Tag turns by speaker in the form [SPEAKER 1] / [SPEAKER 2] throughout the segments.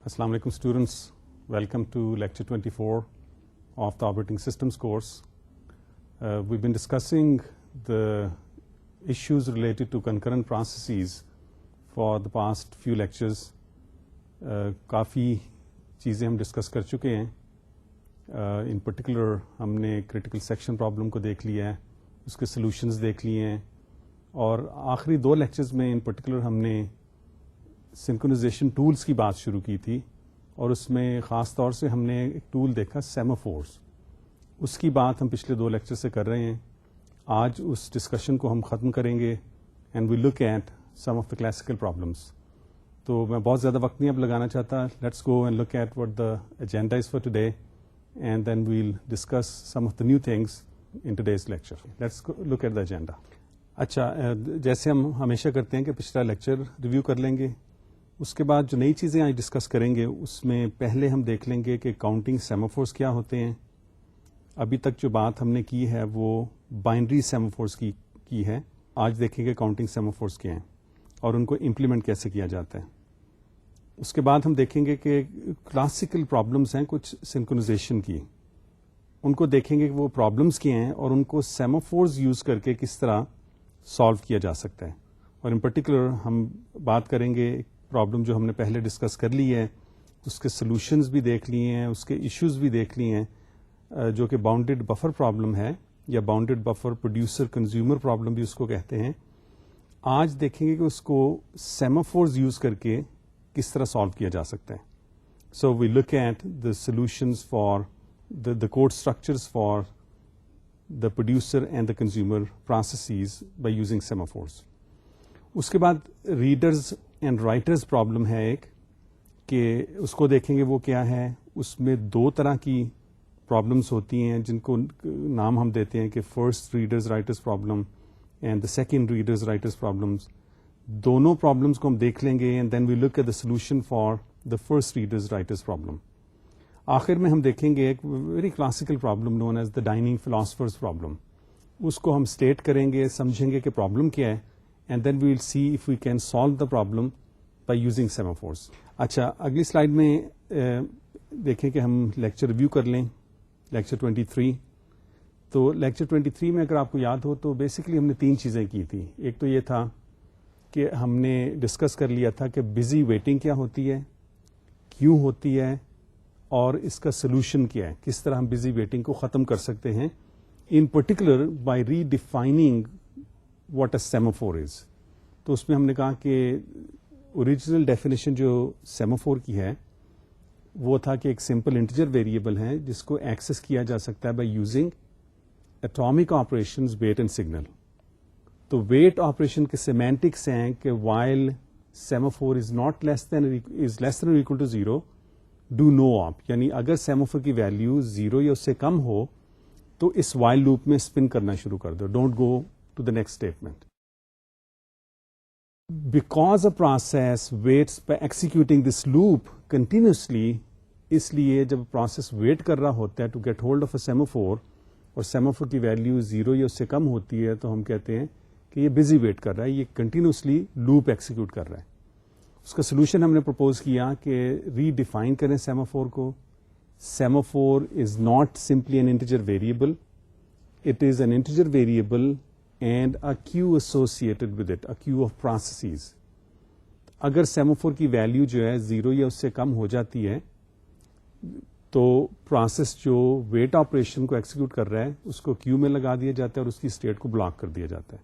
[SPEAKER 1] Assalamu alaikum students, welcome to lecture 24 of the operating systems course. We've been discussing the issues related to concurrent processes for the past few lectures. کافی چیزیں ہم discuss کر چکے ہیں. In particular ہم نے critical section problem کو دیکھ لیا ہے, اس کے سلوشنز دیکھ لیے ہیں, اور آخری دو لیکچرز میں ان پرٹیکولر ہم نے سنکرونائزیشن ٹولز کی بات شروع کی تھی, اور اس میں خاص طور سے ہم نے ایک ٹول دیکھا سیمافورز. اس کی بات ہم پچھلے دو لیکچر سے کر رہے ہیں. آج اس ڈسکشن کو ہم ختم کریں گے and we look at some of the classical problems. تو میں بہت زیادہ وقت نہیں اب لگانا چاہتا. Let's go and look at what the agenda is for today and then we'll discuss some of the new things in today's lecture. Let's look at the agenda. اچھا, جیسے ہم ہمیشہ کرتے ہیں کہ پچھلا لیکچر ریویو کر لیں گے, اس کے بعد جو نئی چیزیں آج ڈسکس کریں گے اس میں پہلے ہم دیکھ لیں گے کہ کاؤنٹنگ سیمافورز کیا ہوتے ہیں. ابھی تک جو بات ہم نے کی ہے وہ بائنری سیمافورز کی ہے. آج دیکھیں گے کاؤنٹنگ سیمافورز کیا ہیں اور ان کو امپلیمنٹ کیسے کیا جاتا ہے. اس کے بعد ہم دیکھیں گے کہ کلاسیکل پرابلمس ہیں کچھ سنکرونائزیشن کی, ان کو دیکھیں گے کہ وہ پرابلمس کیا ہیں اور ان کو سیمافورز یوز کر کے کس طرح سالو کیا جا سکتا ہے. اور ان پرٹیکولر ہم بات کریں گے پرابلم جو ہم نے پہلے ڈسکس کر لی ہے, اس کے سلوشنز بھی دیکھ لیے ہیں, اس کے ایشوز بھی دیکھ لیے ہیں, جو کہ باؤنڈیڈ بفر پرابلم ہے یا bounded buffer producer consumer problem بھی اس کو کہتے ہیں. آج دیکھیں گے کہ اس کو سیمافورز یوز کر کے کس طرح سالو کیا جا سکتا ہے. So we look at the solutions for the code structures for the producer and the consumer processes by using semaphores. اس کے بعد ریڈرز اینڈ رائٹرز پرابلم ہے ایک, کہ اس کو دیکھیں گے وہ کیا ہے. اس میں دو طرح کی پرابلمس ہوتی ہیں جن کو نام ہم دیتے ہیں کہ first readers writers problem and the second readers writers problems. دونوں پرابلمس کو ہم دیکھ لیں گے and then we look at the solution for the first readers writers problem. آخر میں ہم دیکھیں گے ایک very classical problem known as the dining philosophers problem. اس کو ہم اسٹیٹ کریں گے, سمجھیں گے کہ پرابلم کیا ہے, and then we will see if we can solve the problem by using semaphores. اچھا, اگلی سلائیڈ میں دیکھیں کہ ہم لیکچر ریویو کر لیں, لیکچر 23. تو لیکچر 23 میں اگر آپ کو یاد ہو تو بیسکلی ہم نے تین چیزیں کی تھی. ایک تو یہ تھا کہ ہم نے ڈسکس کر لیا تھا کہ بزی ویٹنگ کیا ہوتی ہے, کیوں ہوتی ہے, اور اس کا سولوشن کیا ہے, کس طرح ہم بزی ویٹنگ کو ختم کر سکتے ہیں, in particular by redefining what a semaphore is. تو اس میں ہم نے کہا کہ اوریجنل ڈیفینیشن جو سیمافور کی ہے وہ تھا کہ ایک سمپل انٹیجر ویریبل ہے جس کو ایکسس کیا جا سکتا ہے by using atomic operations wait and signal. تو ویٹ آپریشن کے سیمینٹکس ہیں کہ while semaphore is not less than or equal to zero do no op, یعنی اگر سیمافور کی ویلیو زیرو یا اس سے کم ہو تو اس وائل لوپ میں اسپن کرنا شروع کر دو, don't go to the next statement. Because a process waits by executing this loop continuously, اس لیے جب پروسیس ویٹ کر رہا ہوتا ہے to get hold of a semaphore اور سیمافور کی ویلیو زیرو یا اس سے کم ہوتی ہے تو ہم کہتے ہیں کہ یہ بزی ویٹ کر رہا ہے, یہ کنٹینیوسلی لوپ ایکسیکیوٹ کر رہا ہے. اس کا سولوشن ہم نے پرپوز کیا کہ ری ڈیفائن کریں سیمافور کو. Semaphore is not simply an integer variable, it is an integer variable and a queue associated with it, a queue of processes. اگر سیمافور کی ویلیو جو ہے زیرو یا اس سے کم ہو جاتی ہے تو پروسیس جو ویٹ آپریشن کو ایکسیکیوٹ کر رہا ہے اس کو کیو میں لگا دیا جاتا ہے اور اس کی اسٹیٹ کو بلاک کر دیا جاتا ہے.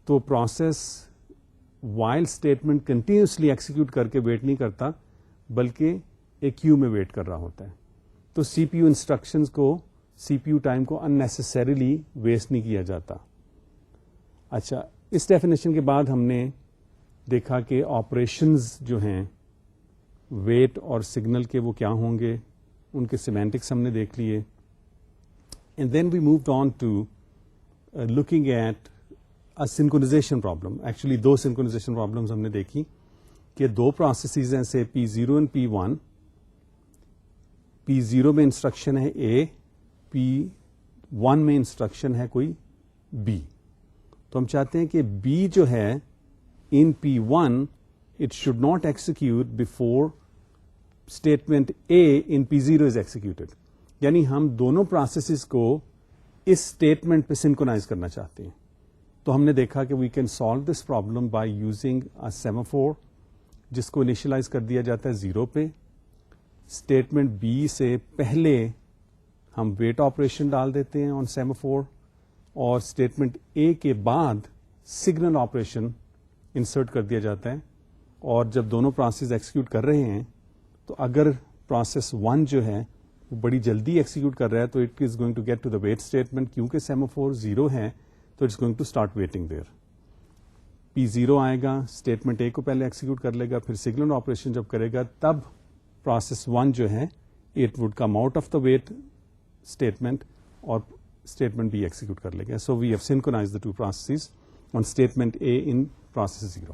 [SPEAKER 1] تو process while statement continuously execute کر کے ویٹ نہیں کرتا بلکہ ایک کیو میں ویٹ کر رہا ہوتا ہے. تو سی پی یو انسٹرکشنز کو, سی پی یو ٹائم کو اننیسیسریلی ویسٹ نہیں کیا جاتا. اچھا, اس ڈیفینیشن کے بعد ہم نے دیکھا کہ آپریشنز جو ہیں ویٹ اور سگنل کے وہ کیا ہوں گے, ان کے سیمینٹکس ہم نے دیکھ لیے. And then we moved on to looking at synchronisation problem. Actually دو سنکرونائزیشن پرابلمس ہم نے دیکھی کہ دو پروسیسز ہیں سے P0 اینڈ P1. P0 میں انسٹرکشن ہے A, P1 میں انسٹرکشن ہے کوئی B. تو ہم چاہتے ہیں کہ B جو ہے ان P1 it should not execute before statement A in P0 is executed. یعنی ہم دونوں پروسیسز کو اس اسٹیٹمنٹ پہ سنکرونائز کرنا چاہتے ہیں. تو ہم نے دیکھا کہ we can solve this problem by using a semaphore جس کو انیشلائز کر دیا جاتا ہے 0 پہ. اسٹیٹمنٹ بی سے پہلے ہم ویٹ آپریشن ڈال دیتے ہیں آن سیمافور, اور اسٹیٹمنٹ اے کے بعد سگنل آپریشن انسرٹ کر دیا جاتا ہے. اور جب دونوں پروسیس ایکسیکیوٹ کر رہے ہیں تو اگر پروسیس 1 جو ہے وہ بڑی جلدی ایکسیکیوٹ کر رہا ہے تو it is going to get to the wait statement. کیونکہ سیمافور 0 ہے تو it's going to start waiting there. P0 آئے گا, اسٹیٹمنٹ اے کو پہلے ایکسیکیوٹ کر لے گا, پھر سگنل آپریشن جب کرے گا تب پروسیس 1 جو ہے it would come out of the wait statement اور اسٹیٹمنٹ بی ایکسیکیوٹ کر لے گا. So we have synchronise the two processes on statement A in process 0.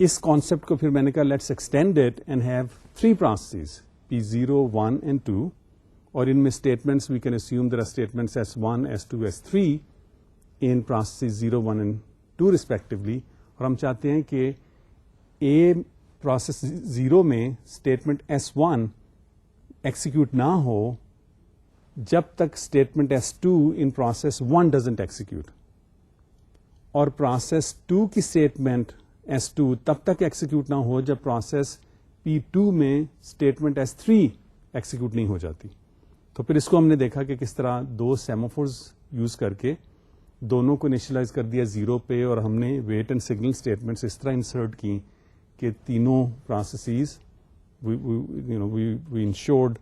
[SPEAKER 1] اس کانسیپٹ کو پھر میں نے کہا let's extend it and have 3 processes P0, 1 and 2, اور ان میں statements we can assume there are statements S1, S2, S3 in processes 0, 1 and 2 respectively. اور ہم چاہتے ہیں کہ A پروسیس 0 میں اسٹیٹمنٹ S1 ایکسیکیوٹ نہ ہو جب تک statement S2 in process 1 doesn't execute, اور پروسیس 2 کی اسٹیٹمنٹ S2 تب تک ایکسیکیوٹ نہ ہو جب پروسیس P2 میں اسٹیٹمنٹ S3 ایکسیکیوٹ نہیں ہو جاتی. تو پھر اس کو ہم نے دیکھا کہ کس طرح 2 سیمافورز یوز کر کے دونوں کو انیشلائز کر دیا 0 پہ, اور ہم نے ویٹ اینڈ سگنل اسٹیٹمنٹس اس طرح انسرٹ کی کہ تینوں پروسیسز وی انشورڈ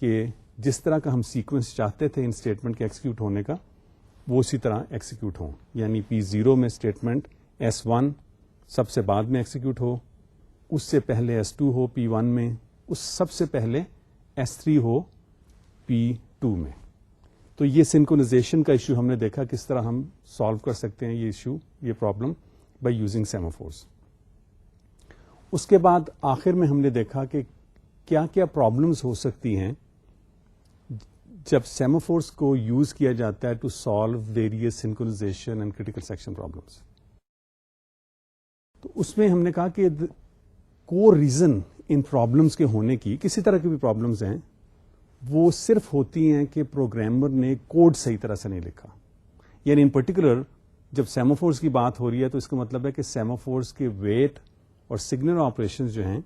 [SPEAKER 1] کہ جس طرح کا ہم سیکوینس چاہتے تھے ان اسٹیٹمنٹ کے ایکسیکیوٹ ہونے کا وہ اسی طرح ایکسیکیوٹ ہوں. یعنی P0 میں اسٹیٹمنٹ S1 سب سے بعد میں ایکسیکیوٹ ہو, اس سے پہلے S2 ہو P1 میں, اس سب سے پہلے S3 ہو P2 میں. تو یہ سنکرونائزیشن کا ایشو ہم نے دیکھا کس طرح ہم سالو کر سکتے ہیں یہ ایشو, یہ پرابلم بائی یوزنگ سیمافورس. اس کے بعد آخر میں ہم نے دیکھا کہ کیا کیا پرابلمس ہو سکتی ہیں جب سیمافورس کو یوز کیا جاتا ہے to solve various synchronisation and critical section problems. تو اس میں ہم نے کہا کہ کور ریزن ان پرابلمس کے ہونے کی, کسی طرح کی بھی پرابلمس ہیں, وہ صرف ہوتی ہیں کہ پروگرامر نے کوڈ صحیح طرح سے نہیں لکھا. یعنی ان پرٹیکولر جب سیمافورس کی بات ہو رہی ہے تو اس کا مطلب ہے کہ سیمافورس کے ویٹ اور سگنل آپریشنز جو ہیں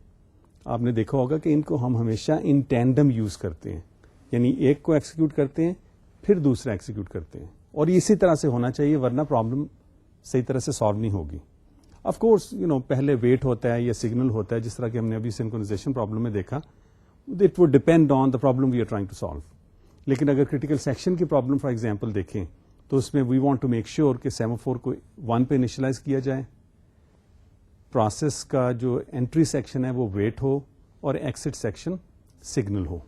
[SPEAKER 1] آپ نے دیکھا ہوگا کہ ان کو ہم ہمیشہ ان ٹینڈم یوز کرتے ہیں. یعنی ایک کو ایکسیکیوٹ کرتے ہیں پھر دوسرا ایکسیکیوٹ کرتے ہیں, اور اسی طرح سے ہونا چاہیے ورنہ پرابلم صحیح طرح سے سالو نہیں ہوگی. آف کورس پہلے ویٹ ہوتا ہے یا سگنل ہوتا ہے, جس طرح کہ ہم نے ابھی سنکرونائزیشن پرابلم میں دیکھا, it would depend on the problem we are trying to solve. لیکن اگر کریٹیکل سیکشن کی پرابلم فار ایگزامپل دیکھیں تو اس میں we want to make sure کہ سیمافور کو 1 پہ انیشلائز کیا جائے, پروسیس کا جو انٹری سیکشن ہے وہ ویٹ ہو اور ایکسٹ سیکشن سگنل ہو.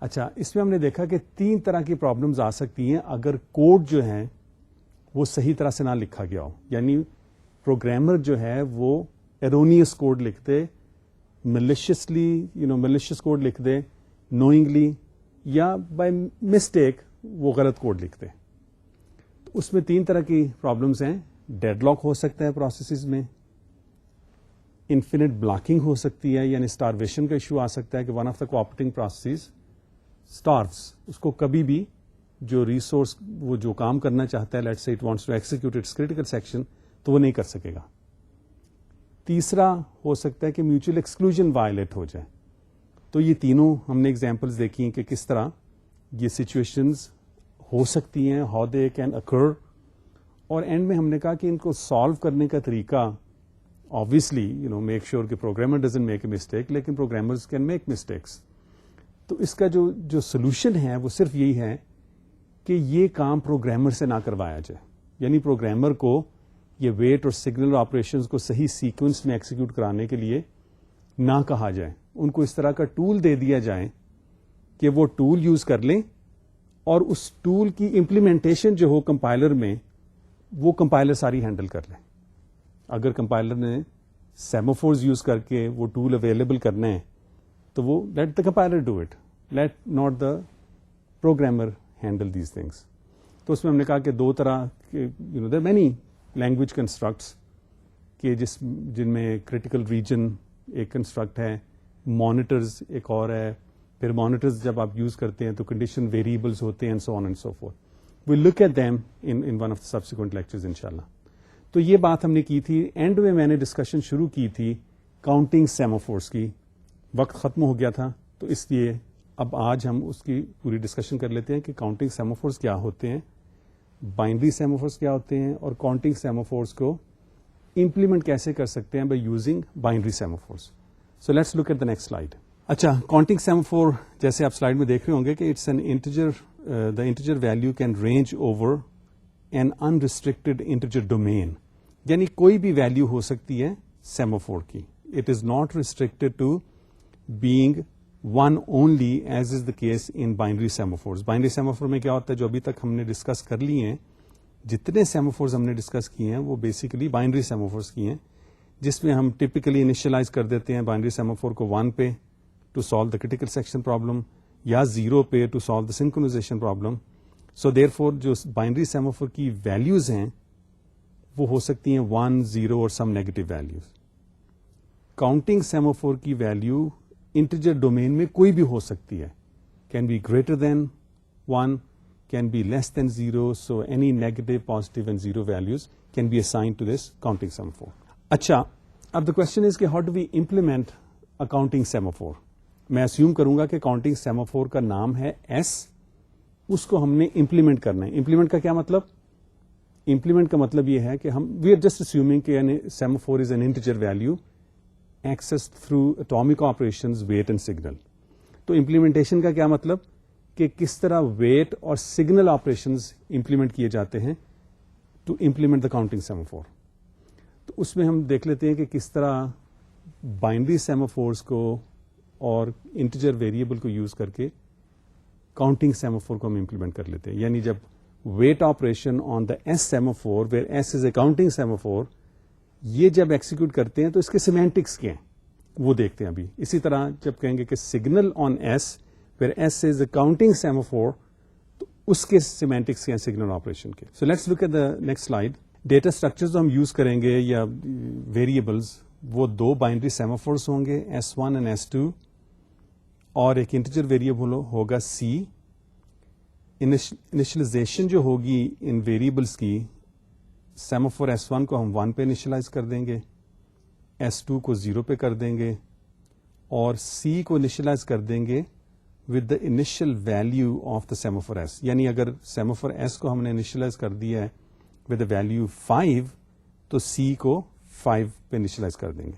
[SPEAKER 1] اچھا, اس میں ہم نے دیکھا کہ 3 طرح کی پرابلمز آ سکتی ہیں اگر کوڈ جو ہے وہ صحیح طرح سے نہ لکھا گیا ہو. یعنی پروگرامر جو ہے وہ ایرونیس کوڈ لکھ دے, ملیشیس کوڈ لکھ دے نوئنگلی, یا بائی مسٹیک وہ غلط کوڈ لکھ دے. تو اس میں 3 طرح کی پرابلمس ہیں. ڈیڈ لاک ہو سکتا ہے پروسیسز میں, انفینٹ بلاکنگ ہو سکتی ہے, یعنی اسٹارویشن کا ایشو آ سکتا ہے کہ one of the cooperating processes starves, اس کو کبھی بھی جو ریسورس وہ جو کام کرنا چاہتا ہے, let's say it wants to execute its critical section, تو وہ نہیں کر سکے گا. تیسرا ہو سکتا ہے کہ میوچل ایکسکلوژن وائلیٹ ہو جائے. تو یہ تینوں ہم نے ایگزامپلس دیکھی کہ کس طرح یہ سچویشنز ہو سکتی ہیں, ہاؤ دے کین اکر. اور اینڈ میں ہم نے کہا کہ ان کو سالو کرنے کا طریقہ obviously میک شیور کہ programmer doesn't make a mistake, لیکن پروگرامرز کین میک مسٹیکس. تو اس کا جو سولوشن ہے وہ صرف یہی ہے کہ یہ کام پروگرامر سے نہ کروایا جائے. یعنی پروگرامر کو یہ ویٹ اور سگنل آپریشنز کو صحیح سیکوینس میں ایکسیکیوٹ کرانے کے لیے نہ کہا جائے. ان کو اس طرح کا ٹول دے دیا جائے کہ وہ ٹول یوز کر لیں, اور اس ٹول کی امپلیمنٹیشن جو ہو کمپائلر میں وہ کمپائلر ساری ہینڈل کر لیں. اگر کمپائلر نے سیمافورز یوز کر کے وہ ٹول اویلیبل کرنا ہے تو وہ let the compiler do it, late not the programmer handle these things. تو اس میں ہم نے کہا کہ 2 طرح کے دیر مینی لینگویج کنسٹرکٹس کہ جن میں کریٹیکل ریجن ایک کنسٹرکٹ ہے, مانیٹرز ایک اور ہے. پھر مانیٹرز جب آپ یوز کرتے ہیں تو کنڈیشن ویریبلس ہوتے ہیں, and so on and so forth. We'll look at them in one of the subsequent lectures انشاءاللہ. تو یہ بات ہم نے کی تھی. اینڈ میں نے ڈسکشن شروع کی تھی کاؤنٹنگ سیمافورس کی. وقت ختم ہو گیا تھا, تو اس لیے اب آج ہم اس کی پوری ڈسکشن کر لیتے ہیں کہ کاؤنٹنگ سیمافورس کیا ہوتے ہیں, بائنری سیمافورس کیا ہوتے ہیں, اور کاؤنٹنگ سیمافورس کو امپلیمنٹ کیسے کر سکتے ہیں by using binary semaphores. So let's look at the next slide. اچھا, کاؤنٹنگ سیمافور جیسے آپ سلائیڈ میں دیکھ رہے ہوں گے کہ it's an integer, the integer value can range over an unrestricted integer domain. یعنی کوئی بھی ویلو ہو سکتی ہے سیمافور کی. It is not restricted to being one only as is the case in binary semaphores. Binary semaphore میں کیا ہوتا ہے, جو ابھی تک ہم نے ڈسکس کر لی ہیں, جتنے سیمافورس ہم نے ڈسکس کیے ہیں وہ بیسیکلی بائنری سیمافورس کی ہیں, جس میں ہم ٹپکلی انیشلائز کر دیتے ہیں بائنری سیمافور کو 1 پہ to solve the critical section problem, یا 0 پہ to solve the synchronization problem. So therefore جو بائنری سیمافور کی ویلیوز ہیں وہ ہو سکتی ہیں 1, 0 اور some negative values. Counting semaphore کی ویلیو انٹیجر ڈومین میں کوئی بھی ہو سکتی ہے. Can be greater than 1, can be less than 0, so any negative, positive and 0 values can be assigned to this counting semaphore. اچھا, اب the question is کہ how do we implement a counting semaphore. میں assume کروں گا کہ counting semaphore کا نام ہے S, اس کو ہم نے implement کرنا ہے. implement کا کیا مطلب؟ implement کا مطلب یہ ہے کہ ہم we are just assuming کہ semaphore is an integer value accessed through atomic operations, weight and signal. تو implementation کا کیا مطلب کہ کس طرح ویٹ اور سگنل آپریشنز امپلیمنٹ کیے جاتے ہیں to implement the counting semaphore. تو اس میں ہم دیکھ لیتے ہیں کہ کس طرح بائنری سیمافورس کو اور انٹیجر ویریبل کو یوز کر کے کاؤنٹنگ سیمافور کو ہم امپلیمنٹ کر لیتے ہیں. یعنی جب wait operation on the S semaphore where S is a counting semaphore, یہ جب ایکسیکیوٹ کرتے ہیں تو اس کے سیمینٹکس کیا ہیں وہ دیکھتے ہیں ابھی. اسی طرح جب کہیں گے کہ signal on S where S is a counting semaphore, تو اس کے سیمینٹکس ہیں سگنل آپریشن کے. So let's look at the next slide. Data structures ہم یوز کریں گے یا ویریبلز, وہ 2 بائنری سیمافورس ہوں گے S1 اینڈ S2, اور ایک انٹیجر ویریبل ہوگا C. انیشلائزیشن جو ہوگی ان ویریبلس کی, سیمافور S1 کو ہم 1 پہ انیشلائز کر دیں گے, S2 کو 0 پہ کر دیں گے, اور C کو انیشلائز کر دیں گے with the initial value of the semaphore S. یعنی اگر semaphore S کو ہم نے initialize کر دیا ہے with the value 5, تو C کو 5 پہ initialize کر دیں گے.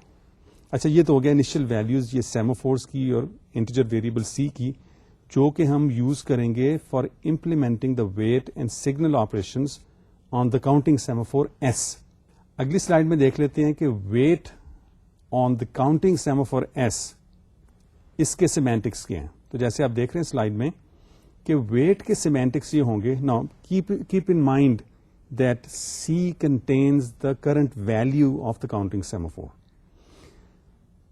[SPEAKER 1] اچھا, یہ تو ہو گیا initial values یہ semaphores کی اور integer variable C کی, جو کہ ہم یوز کریں گے for implementing the weight and signal operations on the counting semaphore S. اگلی سلائیڈ میں دیکھ لیتے ہیں کہ weight on the counting semaphore S, اس کے semantics کیا ہیں. تو جیسے آپ دیکھ رہے ہیں سلائیڈ میں کہ ویٹ کے سیمینٹکس یہ ہوں گے. Now keep in mind that C contains the current value of the counting semaphore.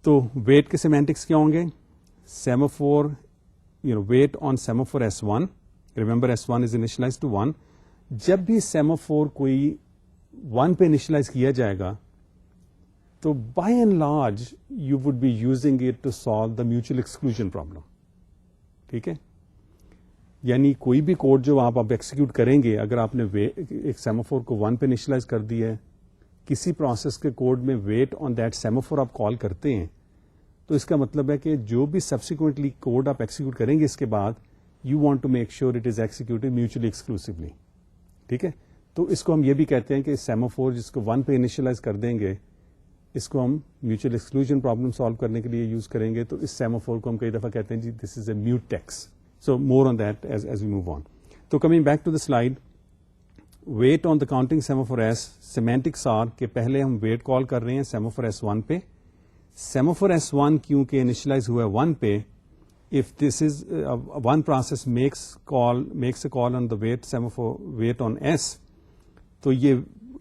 [SPEAKER 1] تو ویٹ کے سیمینٹکس کیا ہوں گے؟ Semaphore, wait on semaphore S1. Remember S1 is initialize to 1. جب بھی سیمافور کوئی 1 پہ انیشلائز کیا جائے گا تو by and large you would be using it to solve the mutual exclusion problem. ٹھیک ہے, یعنی کوئی بھی کوڈ جو آپ ایکسیکیوٹ کریں گے, اگر آپ نے ایک سیمافور کو 1 پہ انیشلائز کر دیا ہے, کسی پروسیس کے کوڈ میں ویٹ آن دیٹ سیمافور آپ کال کرتے ہیں, تو اس کا مطلب ہے کہ جو بھی سبسیکوینٹلی کوڈ آپ ایکسیکیوٹ کریں گے اس کے بعد, you want to make sure it is executed mutually exclusively. ٹھیک ہے, تو اس کو ہم یہ بھی کہتے ہیں کہ سیمافور جس کو 1 پہ انیشلائز کر دیں گے, اس کو ہم میوچل ایکسکلوژن پرابلم سالو کرنے کے لیے یوز کریں گے. تو اس سیمافور کو ہم کئی دفعہ کہتے ہیں جی this is a mutex. So more on that as we move on. تو coming back to the slide, wait on the counting semaphore S, semantics are کہ پہلے ہم ویٹ کال کر رہے ہیں سیمافور S1 پہ. سیمافور S1 کیونکہ initialize ہوا ہے 1 پہ, if this is one process makes a call on the weight semaphore weight on S, تو یہ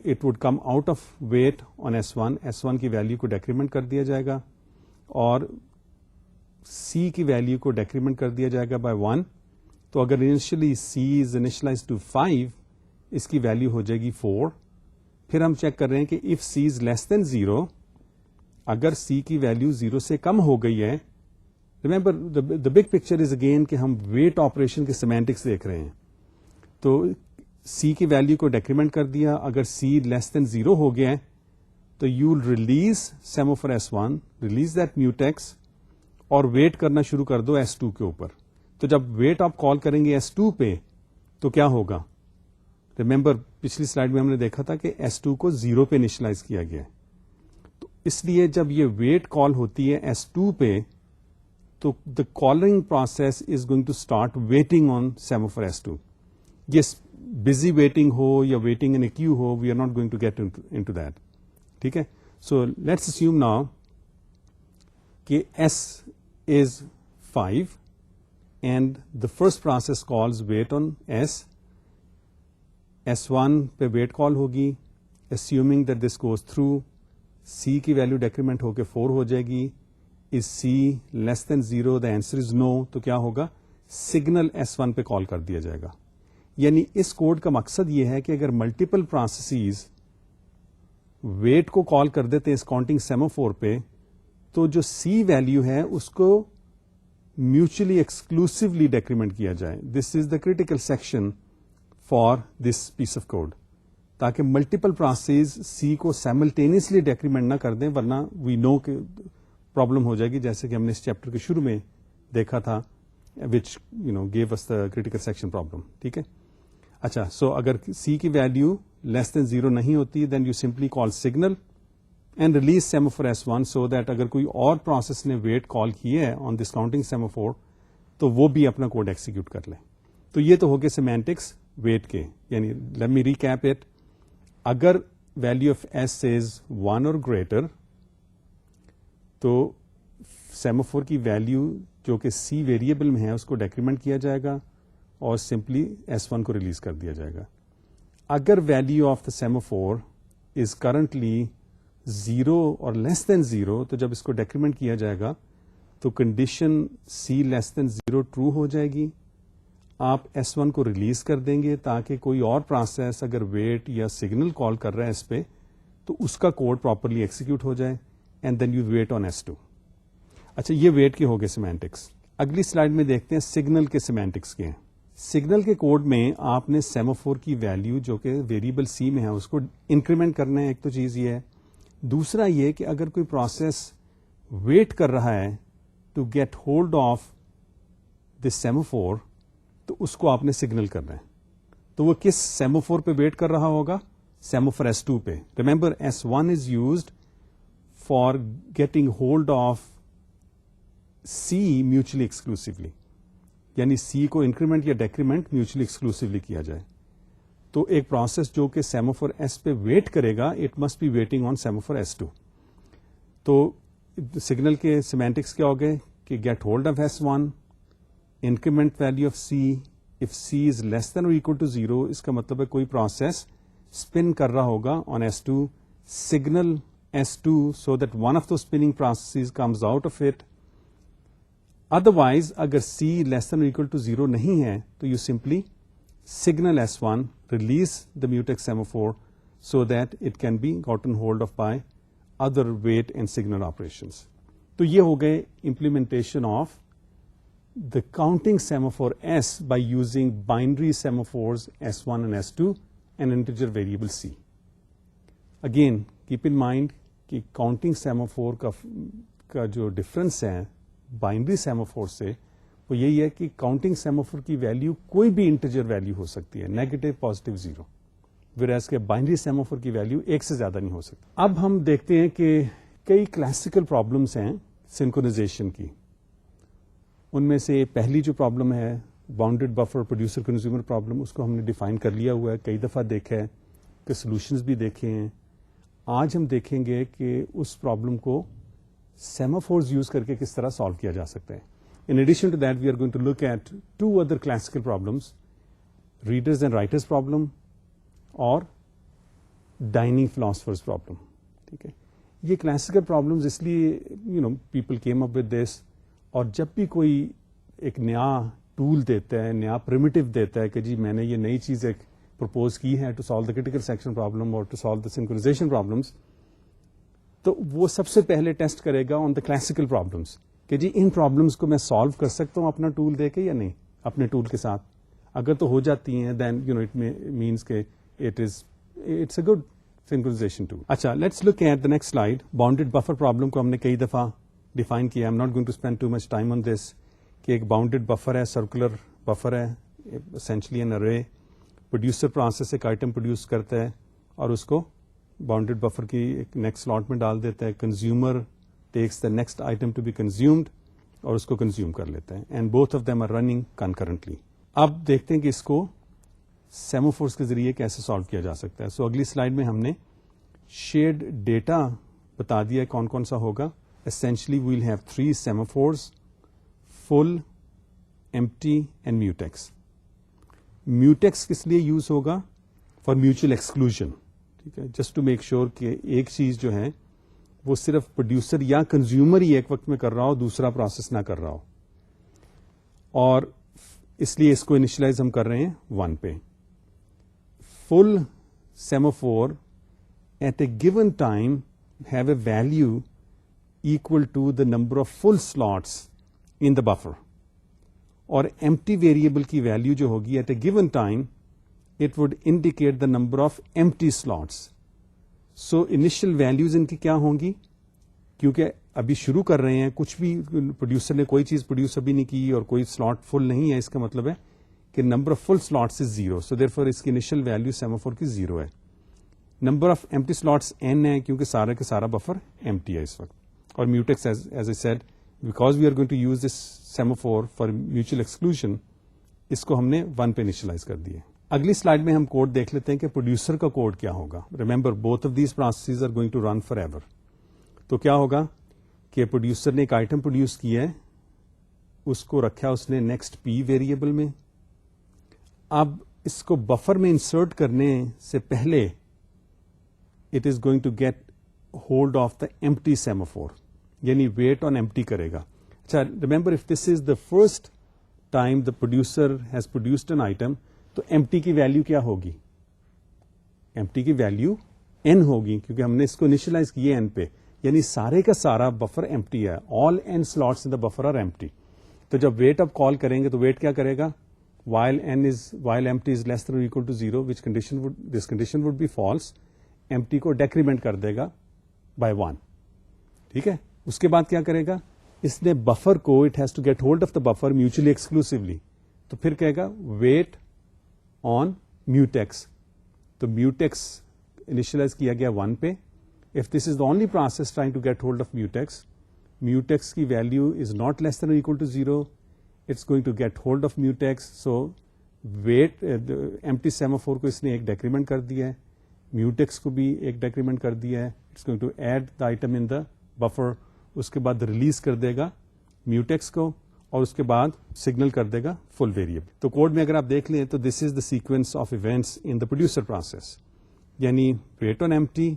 [SPEAKER 1] it would come out of weight on S1 کی ویلیو کو ڈیکریمنٹ کر دیا جائے گا, اور C کی ویلیو کو ڈیکریمنٹ کر دیا جائے گا بائی 1. تو اگر initially C is initialized to 5, اس کی ویلیو ہو جائے گی 4. پھر ہم چیک کر رہے ہیں کہ if C is less than 0, اگر C کی ویلیو 0 سے کم ہو گئی ہے remember the big picture is again کہ ہم ویٹ آپریشن کے سیمینٹکس دیکھ رہے ہیں. تو سی کی ویلو کو ڈیکریمنٹ کر دیا, اگر سی لیس دین 0 ہو گیا ہے تو you will release semaphore S1, release that mutex اور ویٹ کرنا شروع کر دو S2 کے اوپر. تو جب ویٹ آپ کال کریں گے S2 پہ تو کیا ہوگا؟ ریمبر پچھلی سلائڈ میں ہم نے دیکھا تھا کہ S2 کو 0 پہ انیشلائز کیا گیا ہے. تو اس لیے جب یہ ویٹ کال ہوتی ہے S2 پہ تو the calling process is going to start waiting on semaphore S2. یہ بزی ویٹنگ ہو یا ویٹنگ ان اے کیو ہو, we are not going to get into that. ٹھیک ہے, سو لیٹس اسیوم ناؤ کہ S is 5 and the first process calls wait on S1 پہ wait call ہوگی, assuming that this goes through. C کی value decrement ہو کے 4 ہو جائے گی. از C less than 0؟ The answer is no. تو کیا ہوگا؟ سگنل S1 پہ کال کر دیا جائے گا. یعنی اس کوڈ کا مقصد یہ ہے کہ اگر ملٹیپل پروسیسز ویٹ کو کال کر دیتے ہیں اس کاؤنٹنگ سیموفور پہ تو جو C ویلو ہے اس کو میوچلی ایکسکلوسively ڈیکریمنٹ کیا جائے. This is the critical section for this piece of code, تاکہ ملٹیپل پروسیس C کو سائملٹینیسلی ڈیکریمنٹ نہ کر دیں, ورنہ وی نو کہ پرابلم ہو جائے گی, جیسے کہ ہم نے اس چیپٹر کے شروع میں دیکھا تھا, which gave us the critical section problem. ٹھیک ہے, اچھا, سو اگر C کی ویلو لیس دین 0 نہیں ہوتی then you simply call signal and release semaphore S1 so that اگر کوئی اور پروسیس نے ویٹ کال کی ہے آن دس کاؤنٹنگ سیموفور تو وہ بھی اپنا کوڈ ایکسیکیوٹ کر لیں. تو یہ تو ہو گئے سیمینٹکس ویٹ کے. یعنی لیٹ می ریکیپ اٹ. اگر ویلو آف S از 1 اور گریٹر تو سیموفور کی ویلو جو کہ C ویریبل میں ہے اس کو ڈیکریمنٹ کیا جائے گا اور سمپلی S1 کو ریلیز کر دیا جائے گا. اگر value of the semaphore is currently 0 اور لیس دین 0 تو جب اس کو ڈیکریمنٹ کیا جائے گا تو condition C less than 0 true ہو جائے گی. آپ S1 کو ریلیز کر دیں گے تاکہ کوئی اور پروسیس اگر ویٹ یا سگنل کال کر رہا ہے اس پہ تو اس کا کوڈ پراپرلی ایکسیکیوٹ ہو جائے and then you wait on S2. اچھا, یہ ویٹ کے ہو گئے سیمینٹکس. اگلی سلائڈ میں دیکھتے ہیں سگنل کے سیمینٹکس کے ہیں. سگنل کے کوڈ میں آپ نے سیموفور کی ویلو جو کہ ویریبل C میں ہے اس کو انکریمنٹ کرنا ہے. ایک تو چیز یہ ہے. دوسرا یہ کہ اگر کوئی پروسیس ویٹ کر رہا ہے to get hold of this semaphore تو اس کو آپ نے سگنل کرنا ہے. تو وہ کس سیموفور پہ ویٹ کر رہا ہوگا؟ سیموفور S2 پہ. Remember S1 is used for getting hold of C mutually exclusively, یعنی C کو انکریمنٹ یا ڈیکریمنٹ میوچلی ایکسکلوسively کیا جائے. تو ایک پروسیس جو کہ سیموفور S پہ ویٹ کرے گا it must be waiting on semaphore S2. تو سگنل کے سیمینٹکس کیا ہو گئے کہ get hold of S1, increment value of C, if C is less than or equal to 0 اس کا مطلب ہے کوئی پروسیس اسپن کر رہا ہوگا آن S2, signal S2 so that one of those spinning processes comes out of it. Otherwise اگر C less than or equal to 0 نہیں ہے تو you simply signal S1, release the mutex semaphore so that it can be gotten hold of by other wait and signal operations. تو یہ ہو گئے implementation of the counting semaphore S by using binary semaphores S1 and S2 and integer variable C. Again, keep in mind کہ counting semaphore کا جو difference ہے binary semaphore سے وہ یہی ہے کہ کاؤنٹنگ سیموفور کی ویلو کوئی بھی انٹیجر ویلو ہو سکتی ہے, نیگیٹو, پازیٹو, 0, ویراز کے بائنری سیموفور کی ویلو ایک سے زیادہ نہیں ہو سکتی. اب ہم دیکھتے ہیں کہ کئی کلاسیکل پرابلمس ہیں سنکرونائزیشن کی. ان میں سے پہلی جو پرابلم ہے bounded buffer producer consumer problem, اس کو ہم نے ڈیفائن کر لیا ہوا ہے, کئی دفعہ دیکھا ہے, کہ سولوشنز بھی دیکھے ہیں. آج ہم دیکھیں گے کہ اس پرابلم کو سیموفورز یوز کر کے کس طرح سالو کیا جا سکتا ہے. In addition to that, we are going to look at two other classical problems, readers and writers problem اور dining philosophers problem. ٹھیک ہے, یہ کلاسیکل پرابلمز اس لیے people came up with this, اور جب بھی کوئی ایک نیا ٹول دیتا ہے, نیا پرمیٹو دیتا ہے کہ جی میں نے یہ نئی چیز ایک پرپوز کی ہے to solve the critical section problem اور to solve the synchronisation problems, تو وہ سب سے پہلے ٹیسٹ کرے گا آن دا کلاسیکل پرابلمس کہ جی ان پرابلمس کو میں سالو کر سکتا ہوں اپنا ٹول دے کے یا نہیں اپنے ٹول کے ساتھ. اگر تو ہو جاتی ہیں دین اٹ مینس کہ it's a good synchronisation tool. اچھا let's look at the next slide. Bounded buffer problem کو ہم نے کئی دفعہ ڈیفائن کیا. I'm not going to spend too much time on this. کہ ایک باؤنڈیڈ بفر ہے, سرکولر بفر ہے, essentially an array. Producer process ایک آئٹم پروڈیوس کرتا ہے اور اس کو باؤنڈیڈ بفر کی ایک نیکسٹ سلاٹ میں ڈال دیتا ہے. Consumer takes the next item to be consumed اور اس کو کنزیوم کر لیتا ہے. And both of them are running concurrently. اب دیکھتے ہیں کہ اس کو سیموفورس کے ذریعے کیسے سالو کیا جا سکتا ہے. سو اگلی سلائڈ میں ہم نے شیئرڈ ڈیٹا بتا دیا ہے کون کون سا ہوگا. Essentially we'll have 3 semaphores, full, empty and mutex. Mutex کس لیے یوز ہوگا؟ For mutual exclusion. ٹھیک ہے, جسٹ ٹو میک شیور کہ ایک چیز جو ہے وہ صرف پروڈیوسر یا کنزیومر ہی ایک وقت میں کر رہا ہو, دوسرا پروسیس نہ کر رہا ہو. اور اس لیے اس کو انیشلائز ہم کر رہے ہیں 1 پہ. Full semaphore at a given time have a value equal to the number of full slots in the buffer. اور empty variable کی ویلو جو ہوگی at a given time it would indicate the number of empty slots. So initial values ان کی کیا ہوں گی؟ کیونکہ ابھی شروع کر رہے ہیں, کچھ بھی پروڈیوسر نے کوئی چیز پروڈیوس ابھی نہیں کی اور کوئی سلاٹ فل نہیں ہے, اس کا مطلب ہے کہ نمبر آف فل سلاٹس از 0. سو دیئرفور اس کی انیشل ویلو سیموفور کی 0 ہے. Number of empty slots n ہے کیونکہ سارا کا سارا بفر ایمٹی ہے اس وقت. اور mutex as I said because we are going to use this semaphore for mutual exclusion, اس کو ہم نے 1 پہ انیشلائز کر دیا. اگلی سلائڈ میں ہم کوڈ دیکھ لیتے ہیں کہ پروڈیوسر کا کوڈ کیا ہوگا. Remember both of these processes are going to run forever. تو کیا ہوگا کہ پروڈیوسر نے ایک آئٹم پروڈیوس کیا ہے, اس کو رکھا اس نے نیکسٹ پی ویریبل میں. اب اس کو بفر میں انسرٹ کرنے سے پہلے it is going to get hold of the empty semaphore, یعنی ویٹ آن ایمپٹی کرے گا. اچھا remember if this is the first time the producer has produced an item, تو ایمپٹی کی ویلو کیا ہوگی؟ ایمپٹی کی ویلو n ہوگی کیونکہ ہم نے اس کو انیشلائز کیا n پہ, یعنی سارے کا سارا بفر ایمپٹی ہے. All n slots in the buffer are empty. تو جب ویٹ اب کال کریں گے تو ویٹ کیا کرے گا؟ while empty is less than or equal to 0, this condition would be false. empty کو ڈیکریمنٹ کر دے گا by 1. ٹھیک ہے, اس کے بعد کیا کرے گا؟ اس نے بفر کو it has to get hold of the buffer mutually exclusively, تو پھر کہے گا ویٹ آن میوٹیکس. تو میوٹیکس انیشلائز کیا گیا 1 پہ. If this is the only process trying to get hold of mutex کی value is not less than or equal to 0, it's going to get hold of mutex. So wait empty semaphore کو اس نے ایک decrement کر دیا ہے, mutex کو بھی ایک ڈیکریمنٹ کر دیا ہے. It's going to add the item in the buffer. اس کے بعد ریلیز کر دے گا میوٹیکس کو اور اس کے بعد سگنل کر دے گا فل ویریبل. تو کوڈ میں اگر آپ دیکھ لیں تو this is the sequence of events in the producer process, یعنی wait on empty,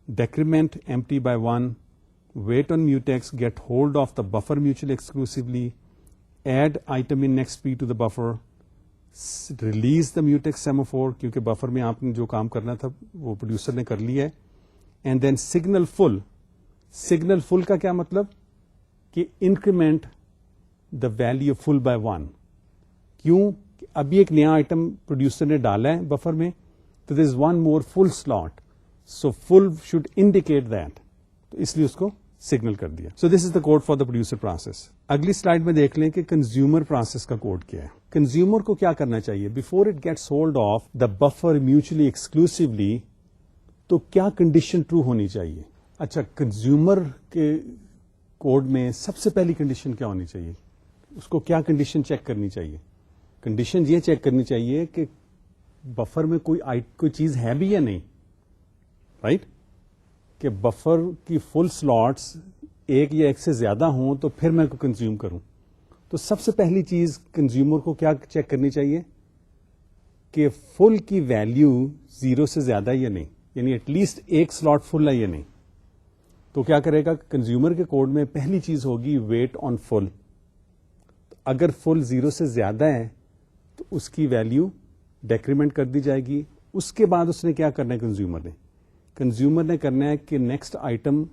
[SPEAKER 1] decrement empty by 1, wait on mutex, get hold of the buffer mutually exclusively, add item in next p to the buffer, release the mutex semaphore کیونکہ buffer میں آپ نے جو کام کرنا تھا وہ producer نے کر لیا ہے, and then signal full. Signal full کا کیا مطلب؟ کہ increment the value full by 1. کیوں؟ ابھی ایک نیا آئٹم پروڈیوسر نے ڈالا ہے بفر میں, تو دیر از 1 more full slot, so full should indicate that, تو اس لیے اس کو سگنل کر دیا. So this is the code for the producer process. اگلی سلائڈ میں دیکھ لیں کہ کنزیومر پروسیس کا کوڈ کیا ہے. کنزیومر کو کیا کرنا چاہیے before it gets hold of the buffer mutually exclusively, تو کیا کنڈیشن ٹرو ہونی چاہیے؟ اچھا, کنزیومر کے کوڈ میں سب سے پہلی کنڈیشن کیا ہونی چاہیے؟ اس کو کیا کنڈیشن چیک کرنی چاہیے؟ کنڈیشن یہ چیک کرنی چاہیے کہ بفر میں کوئی چیز ہے بھی یا نہیں, رائٹ؟ کہ بفر کی فل سلاٹس ایک یا ایک سے زیادہ ہوں تو پھر میں کنزیوم کروں. تو سب سے پہلی چیز کنزیومر کو کیا چیک کرنی چاہیے کہ فل کی ویلیو 0 سے زیادہ یا نہیں, یعنی ایٹ لیسٹ ایک سلاٹ فل ہے یا نہیں. تو کیا کرے گا کنزیومر کے کوڈ میں؟ پہلی چیز ہوگی ویٹ آن فل. اگر فل 0 سے زیادہ ہے تو اس کی ویلیو ڈیکریمنٹ کر دی جائے گی. اس کے بعد اس نے کیا کرنا ہے کنزیومر نے کرنا ہے کہ نیکسٹ آئٹم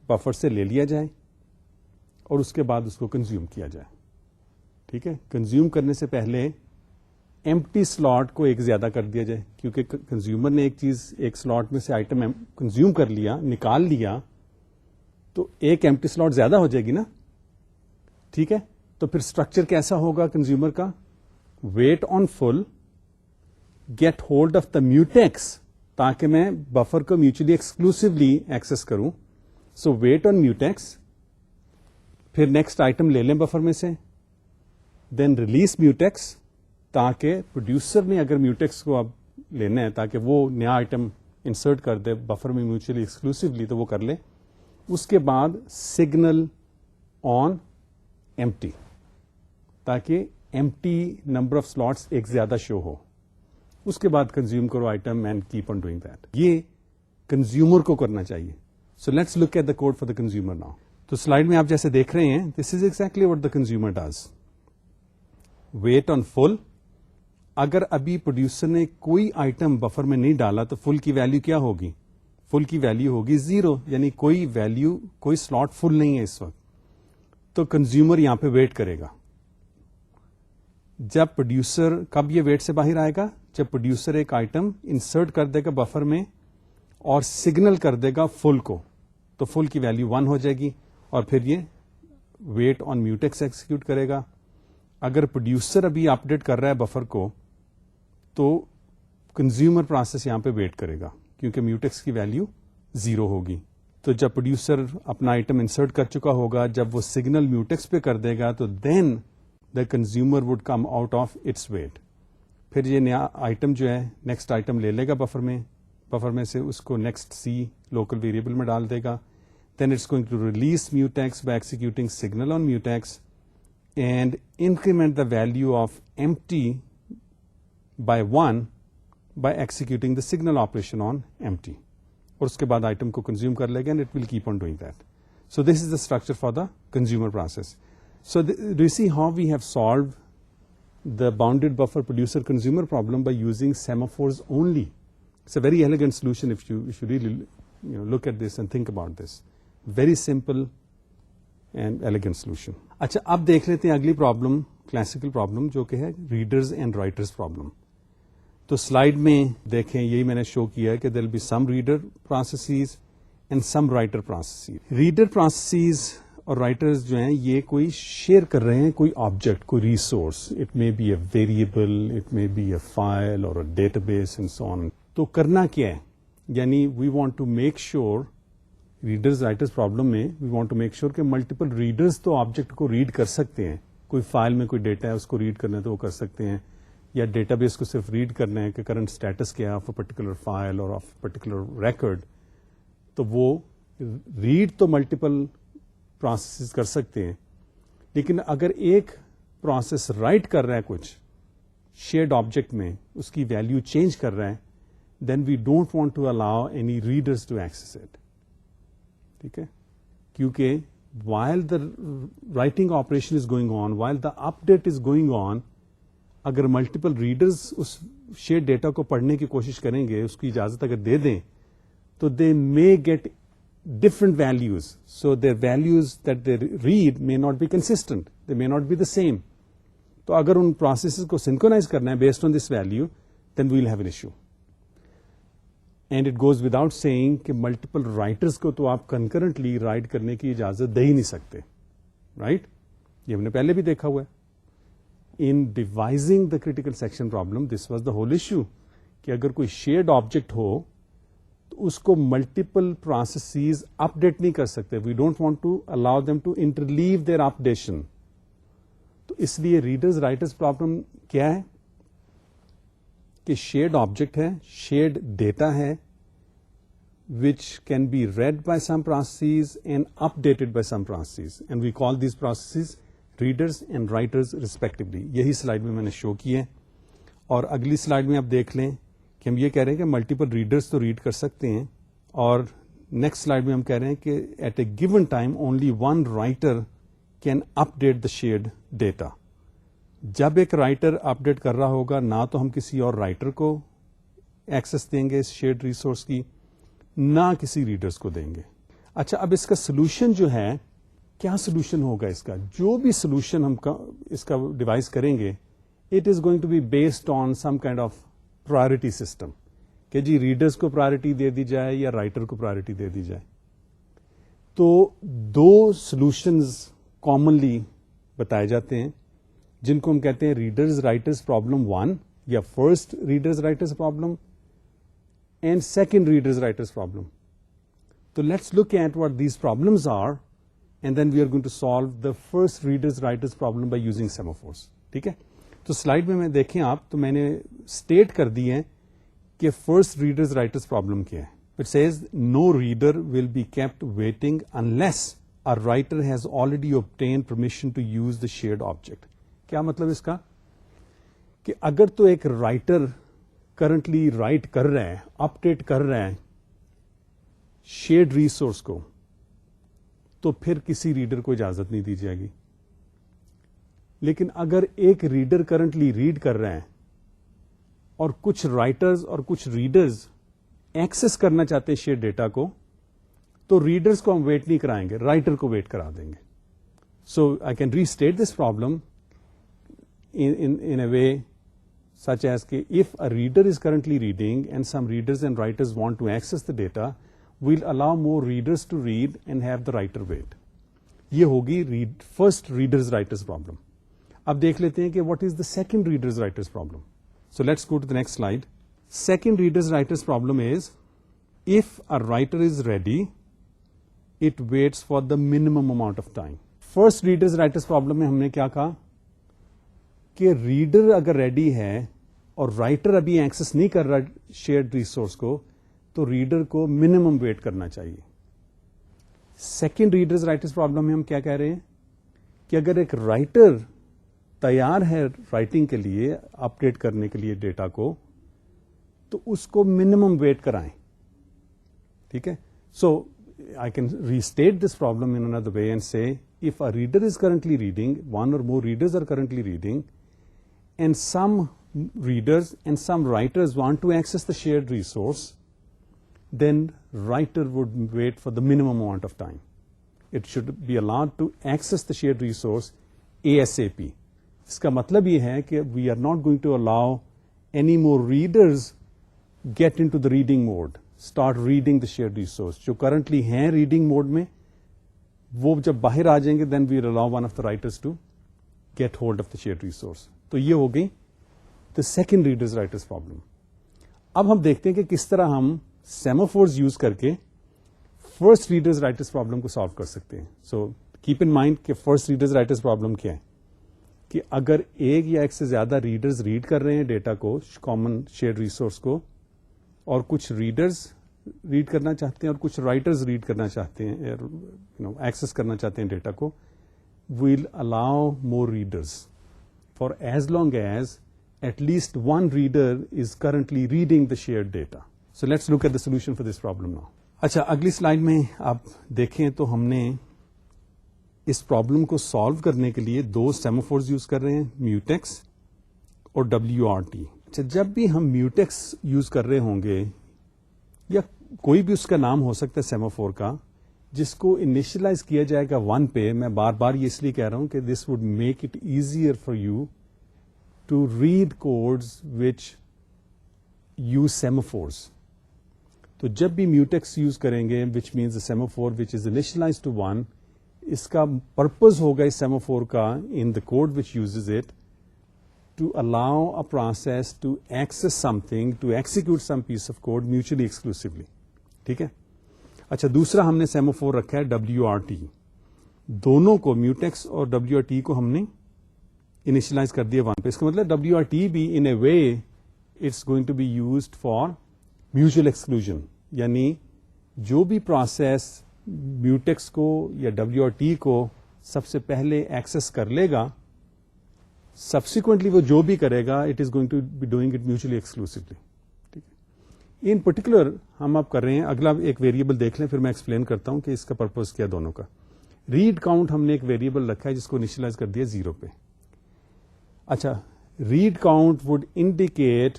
[SPEAKER 1] بفر سے لے لیا جائے اور اس کے بعد اس کو کنزیوم کیا جائے. ٹھیک ہے, کنزیوم کرنے سے پہلے ایمپٹی سلاٹ کو ایک زیادہ کر دیا جائے, کیونکہ کنزیومر نے ایک چیز ایک سلاٹ میں سے آئٹم کنزیوم کر لیا, نکال لیا, تو ایک ایمپٹی سلاٹ زیادہ ہو جائے گی نا. ٹھیک ہے, تو پھر اسٹرکچر کیسا ہوگا کنزیومر کا؟ Wait on full, get hold of the mutex, تاکہ میں بفر کو میوچلی ایکسکلوسively ایکسس کروں. سو ویٹ آن میوٹیکس, پھر نیکسٹ آئٹم لے لیں بفر میں سے, دین ریلیز میوٹیکس, تاکہ پروڈیوسر نے اگر میوٹیکس کو اب لینا ہے تاکہ وہ نیا آئٹم انسرٹ کر دے بفر میں میوچلی ایکسکلوسively, تو وہ کر لے. اس کے بعد سگنل آن ایمٹی, تاکہ ایمٹی نمبر آف سلاٹس ایک زیادہ شو ہو. اس کے بعد کنزیوم کرو item and keep on doing that. یہ کنزیومر کو کرنا چاہیے. So let's look at the code for the consumer now. تو سلائڈ میں آپ جیسے دیکھ رہے ہیں, this is exactly what the consumer does. Wait on full, اگر ابھی پروڈیوسر نے کوئی آئٹم بفر میں نہیں ڈالا تو فل کی ویلیو کیا ہوگی؟ فل کی ویلیو ہوگی 0, یعنی کوئی ویلیو, کوئی سلاٹ فل نہیں ہے اس وقت. تو کنزیومر یہاں پہ ویٹ کرے گا. جب پروڈیوسر, کب یہ ویٹ سے باہر آئے گا؟ جب پروڈیوسر ایک آئٹم انسرٹ کر دے گا بفر میں اور سگنل کر دے گا فل کو, تو فل کی ویلیو 1 ہو جائے گی, اور پھر یہ ویٹ آن میوٹیکس ایکسیکیوٹ کرے گا. اگر پروڈیوسر ابھی اپڈیٹ کر رہا ہے بفر کو, تو کنزیومر پروسیس یہاں پہ ویٹ کرے گا, کیونکہ میوٹیکس کی ویلیو 0 ہوگی. تو جب پروڈیوسر اپنا آئٹم انسرٹ کر چکا ہوگا, جب وہ سگنل میوٹیکس پہ کر دے گا, تو then the consumer would come out of its wait. پھر یہ نیا آئٹم جو ہے نیکسٹ آئٹم لے لے گا بفر میں سے, اس کو نیکسٹ سی لوکل ویریبل میں ڈال دے گا. Then it's going to release mutex by executing signal on mutex and increment the value of empty by 1 by executing the signal operation on empty. اور اس کے بعد آئٹم کو کنزیوم کر لے گا and it will keep on doing that. So this is the structure for the consumer process. So do you see how we have solved the bounded buffer producer consumer problem by using semaphores only? It's a very elegant solution if you really look at this and think about this. Very simple and elegant solution. اچھا, اب دیکھ لیتے ہیں اگلی problem, classical problem, جو کہ ہے readers and writers problem. تو سلائڈ میں دیکھیں, یہی میں نے شو کیا ہے کہ there will be some reader processes and some writer processes. Reader processes اور رائٹرز جو ہیں یہ کوئی شیئر کر رہے ہیں کوئی آبجیکٹ, کوئی resource. It may be a variable, it may be a file اور database and so on. تو کرنا کیا ہے, یعنی we want to make sure, readers writers problem میں we want to make sure کہ ملٹیپل ریڈرز تو object کو ریڈ کر سکتے ہیں. کوئی فائل میں کوئی ڈیٹا ہے اس کو ریڈ کرنا ہے تو وہ کر سکتے ہیں, یا ڈیٹا بیس کو صرف ریڈ کرنا ہے کہ کرنٹ اسٹیٹس کیا ہے آف اے پرٹیکولر فائل اور آف پرٹیکولر ریکارڈ. تو وہ ریڈ تو ملٹیپل پروسیس کر سکتے ہیں, لیکن اگر ایک پروسیس رائٹ کر رہا ہے کچھ شیئرڈ آبجیکٹ میں, اس کی ویلیو چینج کر رہا ہے, then we don't want to allow any readers to access it. ٹھیک ہے, کیونکہ while the writing operation is going on, while the update is going on, اگر ملٹیپل ریڈرز اس شیئر ڈیٹا کو پڑھنے کی کوشش کریں گے, اس کی اجازت اگر دے دیں, تو they may get different values. So their values that they read may not be consistent. They may not be the same. تو اگر ان processes کو synchronize کرنا ہے based on this value, then we will have an issue. And it goes without saying کہ multiple writers کو تو آپ concurrently write کرنے کی اجازت دے ہی نہیں سکتے. Right? یہ ہم نے پہلے بھی دیکھا ہوا ہے. In devising the critical section problem, this was the whole issue. کہ اگر کوئی shared object ہو, اس کو ملٹیپل پروسیسز اپ ڈیٹ نہیں کر سکتے. We don't want to allow them to interleave their updation. تو اس لیے ریڈرز رائٹرز پرابلم کیا ہے کہ شیئرڈ آبجیکٹ ہے, شیئرڈ ڈیٹا ہے, which can be read by some processes and update by some processes, and we call these processes readers and writers respectively. یہی slide میں نے شو کی ہے. اور اگلی سلائڈ میں آپ دیکھ لیں کہ ہم یہ کہہ رہے ہیں کہ ملٹیپل ریڈرز تو ریڈ کر سکتے ہیں, اور نیکسٹ سلائڈ میں ہم کہہ رہے ہیں کہ at a given time only one writer can update the shared data. جب ایک رائٹر اپ ڈیٹ کر رہا ہوگا, نہ تو ہم کسی اور رائٹر کو ایکسس دیں گے اس شیئرڈ ریسورس کی, نہ کسی ریڈرز کو دیں گے. اچھا, اب اس کا سولوشن جو ہے کیا سولوشن ہوگا اس کا؟ جو بھی سولوشن ہم اس کا ڈیوائز کریں گے it is going to be based on some kind of priority system کہ جی ریڈرز کو پرائرٹی دے دی جائے یا رائٹر کو پرائرٹی دے دی جائے. تو دو سولوشنز کامنلی بتائے جاتے ہیں جن کو ہم کہتے ہیں ریڈرز رائٹرز پرابلم 1 یا first readers writers problem and second readers writers problem. تو let's look at what these problems are and then we are going to solve the first readers writers problem by using semaphores. ٹھیک ہے؟ تو slide میں دیکھیں آپ تو میں نے اسٹیٹ کر دی ہے کہ فرسٹ ریڈرز رائٹرز پرابلم کیا ہے. It says no reader will be kept waiting unless a writer has already obtained permission to use the shared object. کیا مطلب اس کا؟ کہ اگر تو ایک رائٹر کرنٹلی رائٹ کر رہا ہے، اپڈیٹ کر رہا ہے شیئرڈ ریسورس کو، تو پھر کسی ریڈر کو اجازت نہیں دی جائے گی. لیکن اگر ایک ریڈر کرنٹلی ریڈ کر رہا ہے اور کچھ رائٹرز اور کچھ ریڈرز ایکسس کرنا چاہتے ہیں شیئر ڈیٹا کو، تو ریڈرز کو ہم ویٹ نہیں کرائیں گے، رائٹر کو ویٹ کرا دیں گے. So I can restate this problem in a way such as کہ if a reader is currently reading and some readers and writers want to access the data, we'll allow more readers to read and have the writer wait. یہ ہوگی first readers writers problem. اب دیکھ لیتے ہیں کہ what is the second readers writers problem. So let's go to the next slide. Second readers writers problem is if a writer is ready, it waits for the minimum amount of time. First readers writers problem میں ہم نے کیا کہا کہ reader اگر ready ہے اور writer ابھی ایکسس نہیں کر رہا شیئرڈ ریسورس کو، تو ریڈر کو منیمم ویٹ کرنا چاہیے. سیکنڈ ریڈرز رائٹرز پرابلم میں ہم کیا کہہ رہے ہیں کہ اگر ایک رائٹر تیار ہے رائٹنگ کے لیے، اپڈیٹ کرنے کے لیے ڈیٹا کو، تو اس کو منیمم ویٹ کرائیں. ٹھیک ہے؟ سو I can restate this problem in another way and say if a reader is currently reading, one or more readers are currently reading, and some readers and some writers want to access the shared resource, then writer would wait for the minimum amount of time. It should be allowed to access the shared resource ASAP. اس کا مطلب یہ ہے کہ we are not going to allow any more readers get into the reading mode. Start reading the share resource. جو currently ہیں reading mode میں، وہ جب باہر آ جائیں گے then we allow one of the writers to get hold of the share resource. تو یہ ہو گئی the second readers writers problem. اب ہم دیکھتے ہیں کہ کس طرح ہم سیمافورز یوز کر کے فرسٹ ریڈرز رائٹرز پرابلم کو سالو کر سکتے ہیں. سو کیپ ان مائنڈ کہ فرسٹ ریڈرز رائٹرز پرابلم کیا ہے کہ اگر ایک یا ایک سے زیادہ ریڈرز ریڈ کر رہے ہیں ڈیٹا کو، کامن شیئر ریسورس کو، اور کچھ ریڈرز ریڈ کرنا چاہتے ہیں اور کچھ رائٹرز ریڈ کرنا چاہتے ہیں، ایکسس کرنا چاہتے ہیں ڈیٹا کو، we'll allow more readers for as long as at least one reader is currently reading the shared data. So let's look at the solution for this problem now. اچھا، اگلی slide میں آپ دیکھیں تو ہم نے اس پرابلم کو سالو کرنے کے لیے دو سیمافورز یوز کر رہے ہیں، میوٹیکس اور WRT. اچھا، جب بھی ہم میوٹیکس یوز کر رہے ہوں گے یا کوئی بھی اس کا نام ہو سکتا ہے سیمافور کا، جس کو انیشلائز کیا جائے گا 1 پہ، میں بار بار یہ اس لیے کہہ رہا ہوں کہ this would make it easier for you to read codes which use semaphores. تو جب بھی میوٹیکس یوز کریں گے which means a semaphore which is initialize to 1، اس کا پرپز ہوگا اس سیمافور کا in the code which uses it to allow a process to access something, to execute some piece of code mutually exclusively. ٹھیک ہے؟ اچھا، دوسرا ہم نے سیمافور رکھا ہے WRT. دونوں کو، میوٹیکس اور WRT کو ہم نے انیشلائز کر دیا 1 پہ. اس کا مطلب WRT بھی in a way it's going to be used for mutual exclusion. یعنی جو بھی پروسیس میوٹیکس کو یا WRT کو سب سے پہلے ایکسس کر لے گا، سبسیکوینٹلی وہ جو بھی کرے گا it is going to be doing it mutually exclusively. ٹھیک ہے؟ ان پرٹیکولر ہم اب کر رہے ہیں، اگلا ایک ویریبل دیکھ لیں پھر میں ایکسپلین کرتا ہوں کہ اس کا پرپز کیا دونوں کا. ریڈ کاؤنٹ ہم نے ایک ویریبل رکھا ہے جس کو انیشلائز کر دیا 0 پہ. اچھا، read count would indicate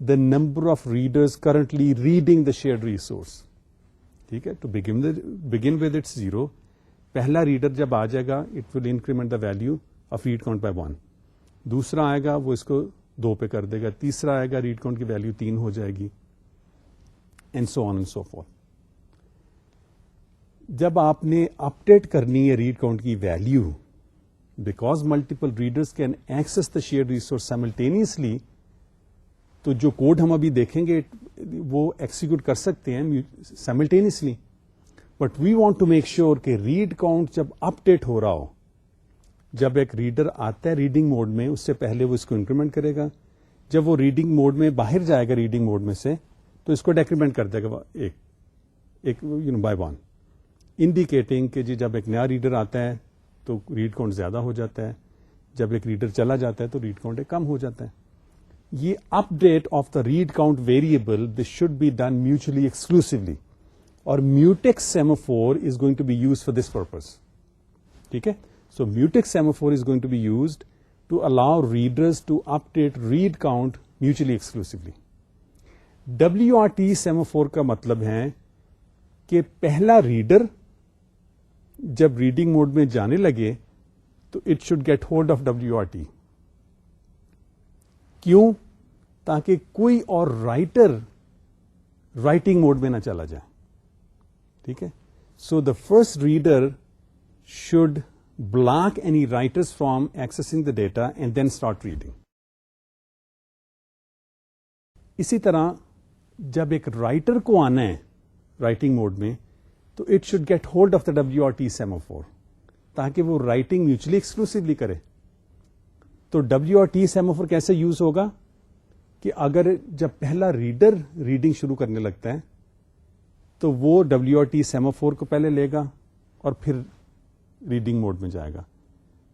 [SPEAKER 1] the number of readers currently reading the shared resource. ٹھیک ہے؟ To begin with it's 0. پہلا ریڈر جب آ جائے گا it will increment the value of read count by 1. دوسرا آئے گا وہ اس کو 2 پہ کر دے گا. تیسرا آئے گا ریڈ کاؤنٹ کی ویلو 3 ہو جائے گی, and so on and so fourth. جب آپ نے اپڈیٹ کرنی ہے ریڈ کاؤنٹ کی value, because multiple readers can access the shared resource simultaneously, تو جو کوڈ ہم ابھی دیکھیں گے وہ ایکسیکیوٹ کر سکتے ہیں simultaneously. But we want to make sure کہ ریڈ کاؤنٹ جب اپڈیٹ ہو رہا ہو, جب ایک ریڈر آتا ہے ریڈنگ موڈ میں, اس سے پہلے وہ اس کو انکریمنٹ کرے گا. جب وہ ریڈنگ موڈ میں باہر جائے گا ریڈنگ موڈ میں سے, تو اس کو ڈیکریمنٹ کر دے گا ایک بائی 1, انڈیکیٹنگ کہ جی جب ایک نیا ریڈر آتا ہے تو ریڈ کاؤنٹ زیادہ ہو جاتا ہے, جب ایک ریڈر چلا جاتا ہے تو ریڈ کاؤنٹ کم ہو جاتا ہے. یہ update of the read count variable this should be done mutually exclusively, اور mutex semaphore is going to be use for this purpose. ٹھیک ہے, so mutex semaphore is going to be used to allow readers to update read count mutually exclusively. WRT semaphore کا مطلب ہے کہ پہلا reader جب reading mode میں جانے لگے تو it should get hold of WRT. کیوں؟ تاکہ کوئی اور رائٹر رائٹنگ موڈ میں نہ چلا جائے. ٹھیک ہے, so the first reader should block any writers from accessing the data and then start reading. اسی طرح جب ایک رائٹر کو آنا ہے رائٹنگ موڈ میں, تو it should get hold of the WRT semaphore, تاکہ وہ رائٹنگ میوچلی ایکسکلوسively کرے. تو WRT سیمافور کیسے یوز ہوگا کہ اگر جب پہلا ریڈر ریڈنگ شروع کرنے لگتا ہے تو وہ WRT سیمافور کو پہلے لے گا اور پھر ریڈنگ موڈ میں جائے گا,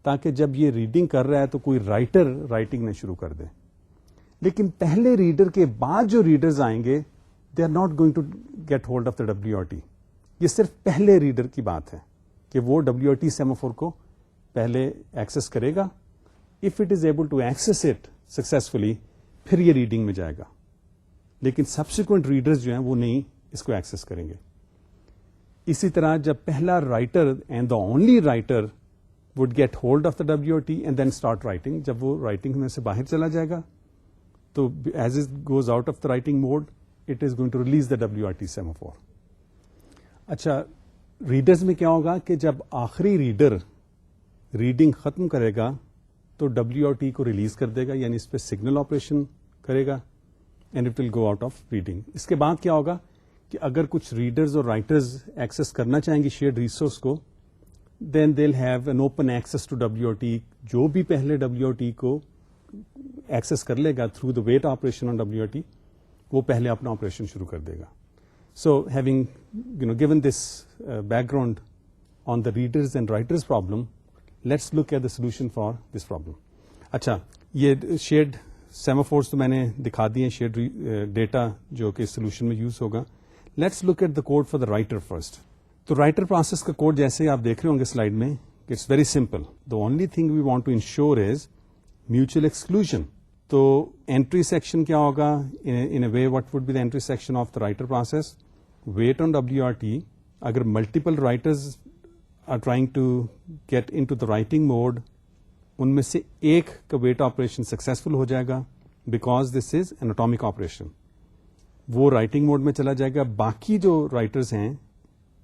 [SPEAKER 1] تاکہ جب یہ ریڈنگ کر رہا ہے تو کوئی رائٹر رائٹنگ نہ شروع کر دے. لیکن پہلے ریڈر کے بعد جو ریڈرز آئیں گے they are not going to get hold of the WRT. یہ صرف پہلے ریڈر کی بات ہے کہ وہ WRT سیمافور کو پہلے ایکسس کرے گا. If it is able to access it successfully, پھر یہ ریڈنگ میں جائے گا. لیکن سبسیکوینٹ ریڈرز جو ہیں وہ نہیں اس کو ایکسس کریں گے. اسی طرح جب پہلا writer and the only writer would get hold of the WRT and then start writing, جب وہ رائٹنگ میں سے باہر چلا جائے گا تو as it goes out of the writing mode it is going to release the WRT semaphore. اچھا, ریڈرز میں کیا ہوگا کہ جب آخری ریڈر ریڈنگ ختم کرے گا تو WRT کو ریلیز کر دے گا, یعنی اس پہ سگنل آپریشن کرے گا and it will go out of reading. اس کے بعد کیا ہوگا کہ اگر کچھ ریڈرز اور رائٹرز ایکسس کرنا چاہیں گے شیئرڈ ریسورس کو, then they will have an open access to WRT. جو بھی پہلے WRT کو ایکسس کر لے گا through the wait operation on WRT, وہ پہلے اپنا آپریشن شروع کر دے گا. So having given this background on the readers and writers problem, let's look at the solution for this problem. اچھا, یہ شیئرڈ سیمافورس تو میں نے دکھا دیے, شیئرڈ ڈیٹا جو کہ سولوشن میں یوز ہوگا. Let's look at the code for the writer first. تو رائٹر پروسیس کا کوڈ جیسے آپ دیکھ رہے ہوں گے سلائڈ میں, it's very simple. The only thing we want to ensure is mutual exclusion. تو انٹری سیکشن کیا ہوگا in a way, what would be the entry section of the writer process? Wait on WRT. اگر multiple writers are trying to get into the writing mode, ان میں سے ایک کا wait operation successful ہو جائے گا because this is an atomic operation, وہ رائٹنگ موڈ میں چلا جائے گا. باقی جو رائٹرز ہیں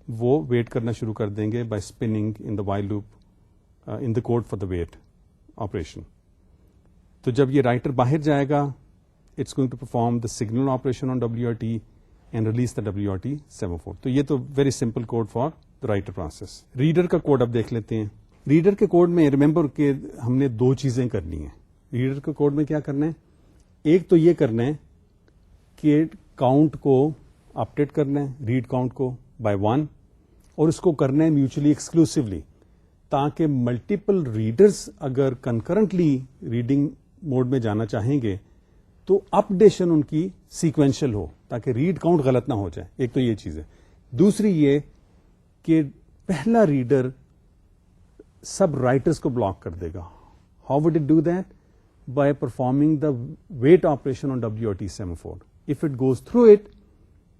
[SPEAKER 1] وہ ویٹ کرنا شروع کر دیں گے by spinning in the while loop in the code for the wait operation. تو جب یہ رائٹر باہر جائے گا it's going to perform the signal operation on WRT and release the WRT semaphore. تو یہ تو very simple code for the writer process. Reader کا کوڈ اب دیکھ لیتے ہیں. ریڈر کے کوڈ میں ریمبر کہ ہم نے 2 چیزیں کرنی ہیں. ریڈر کے کوڈ میں کیا کرنا ہے؟ ایک تو یہ کرنا ہے کہ کاؤنٹ کو اپڈیٹ کرنا ہے, ریڈ کاؤنٹ کو بائی 1, اور اس کو کرنا ہے میوچلی ایکسکلوسively, تاکہ ملٹیپل ریڈرز اگر کنکرنٹلی ریڈنگ موڈ میں جانا چاہیں گے تو اپڈیشن ان کی سیکوینشل ہو, تاکہ ریڈ کاؤنٹ غلط نہ ہو جائے. ایک تو یہ چیز ہے. دوسری یہ کہ پہلا ریڈر سب رائٹرز کو بلاک کر دے گا. How would it do that? By performing the wait operation on WRT semaphore. If it goes through it,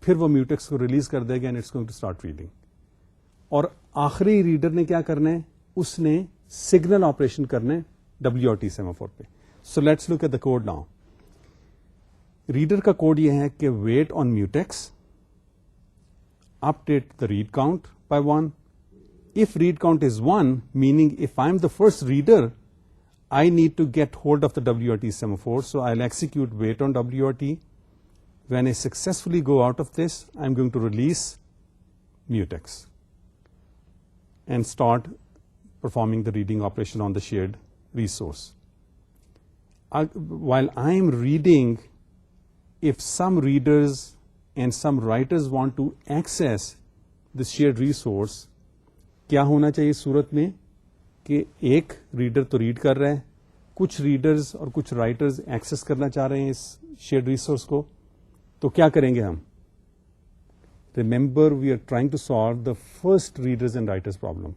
[SPEAKER 1] پھر وہ میوٹیکس کو ریلیز کر دے گا and it's going to start reading. اور آخری ریڈر نے کیا کرنا ہے, اس نے سگنل آپریشن کرنا ہے WRT سیمافور پہ. So let's look at the code now. Reader کا کوڈ یہ ہے کہ wait on mutex, update the read count by 1. If read count is 1, meaning if I'm the first reader, I need to get hold of the WRT semaphore, so I'll execute wait on WRT. When I successfully go out of this, I'm going to release mutex and start performing the reading operation on the shared resource. While I'm reading, if some readers and some writers want to access this shared resource, کیا ہونا چاہیے صورت میں کہ ایک reader تو red کر رہا ہے, کچھ ریڈرز اور کچھ رائٹرز ایکسس کرنا چاہ رہے ہیں اس شیئرڈ ریسورس کو, تو کیا کریں گے ہم؟ Remember we are trying to solve the first readers and writers problem,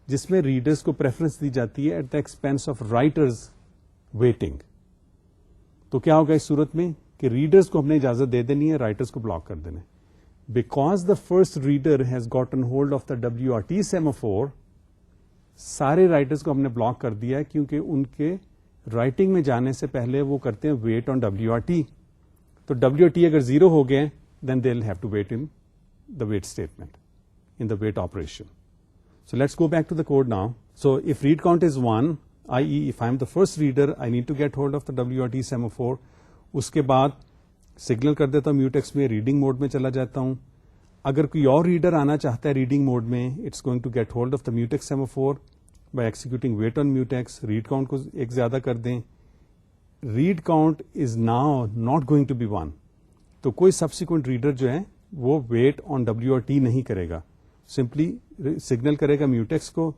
[SPEAKER 1] جس میں ریڈرز کو پریفرنس دی جاتی ہے at the expense of writers waiting. تو کیا ہوگا اس صورت میں کہ ریڈرز کو ہم نے اجازت دے دینی ہے, رائٹرز کو بلاک کر دینا ہے. Because the first reader has gotten hold of the WRT semaphore, سارے رائٹرز کو ہم نے بلاک کر دیا ہے, کیونکہ ان کے رائٹنگ میں جانے سے پہلے وہ کرتے ہیں ویٹ آن WRT. تو WRT اگر 0 ہو گئے then they will have to wait in the wait statement, in the wait operation. So let's go back to the code now. So if read count is 1, i.e. if I am the first reader, I need to get hold of the WRT semaphore. اس کے بعد signal کر دیتا ہوں mutex میں, reading mode میں چلا جاتا ہوں. اگر کوئی اور ریڈر آنا چاہتا ہے ریڈنگ موڈ میں, it's going to get hold of the mutex semaphore by executing wait on mutex. Read count کو ایک زیادہ کر دیں. Read count is now not going to be 1, تو کوئی سبسیکوینٹ ریڈر جو ہے وہ ویٹ آن WRT نہیں کرے گا, سمپلی سگنل کرے گا میوٹیکس کو,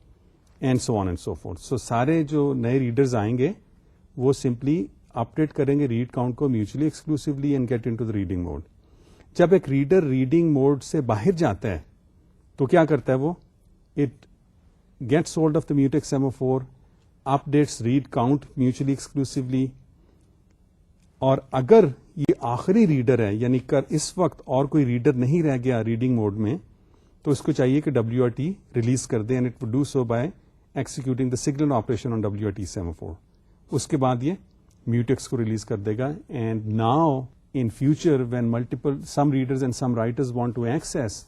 [SPEAKER 1] and so on and so forth. سو سارے جو نئے ریڈرز آئیں گے وہ سمپلی اپڈیٹ کریں گے ریڈ کاؤنٹ کو mutually exclusively and get into the reading mode. جب ایک ریڈر ریڈنگ موڈ سے باہر جاتا ہے تو کیا کرتا ہے وہ, it gets hold of the mutex semaphore, updates read count mutually exclusively. اور اگر یہ آخری ریڈر ہے, یعنی اس وقت اور کوئی ریڈر نہیں رہ گیا ریڈنگ موڈ میں, تو اس کو چاہیے کہ WRT ریلیز کر دے, and it would do so by executing the signal operation on WRT semaphore. اس کے بعد یہ میوٹیکس کو ریلیز کر دے گا. And now in future when multiple some readers and some writers want to access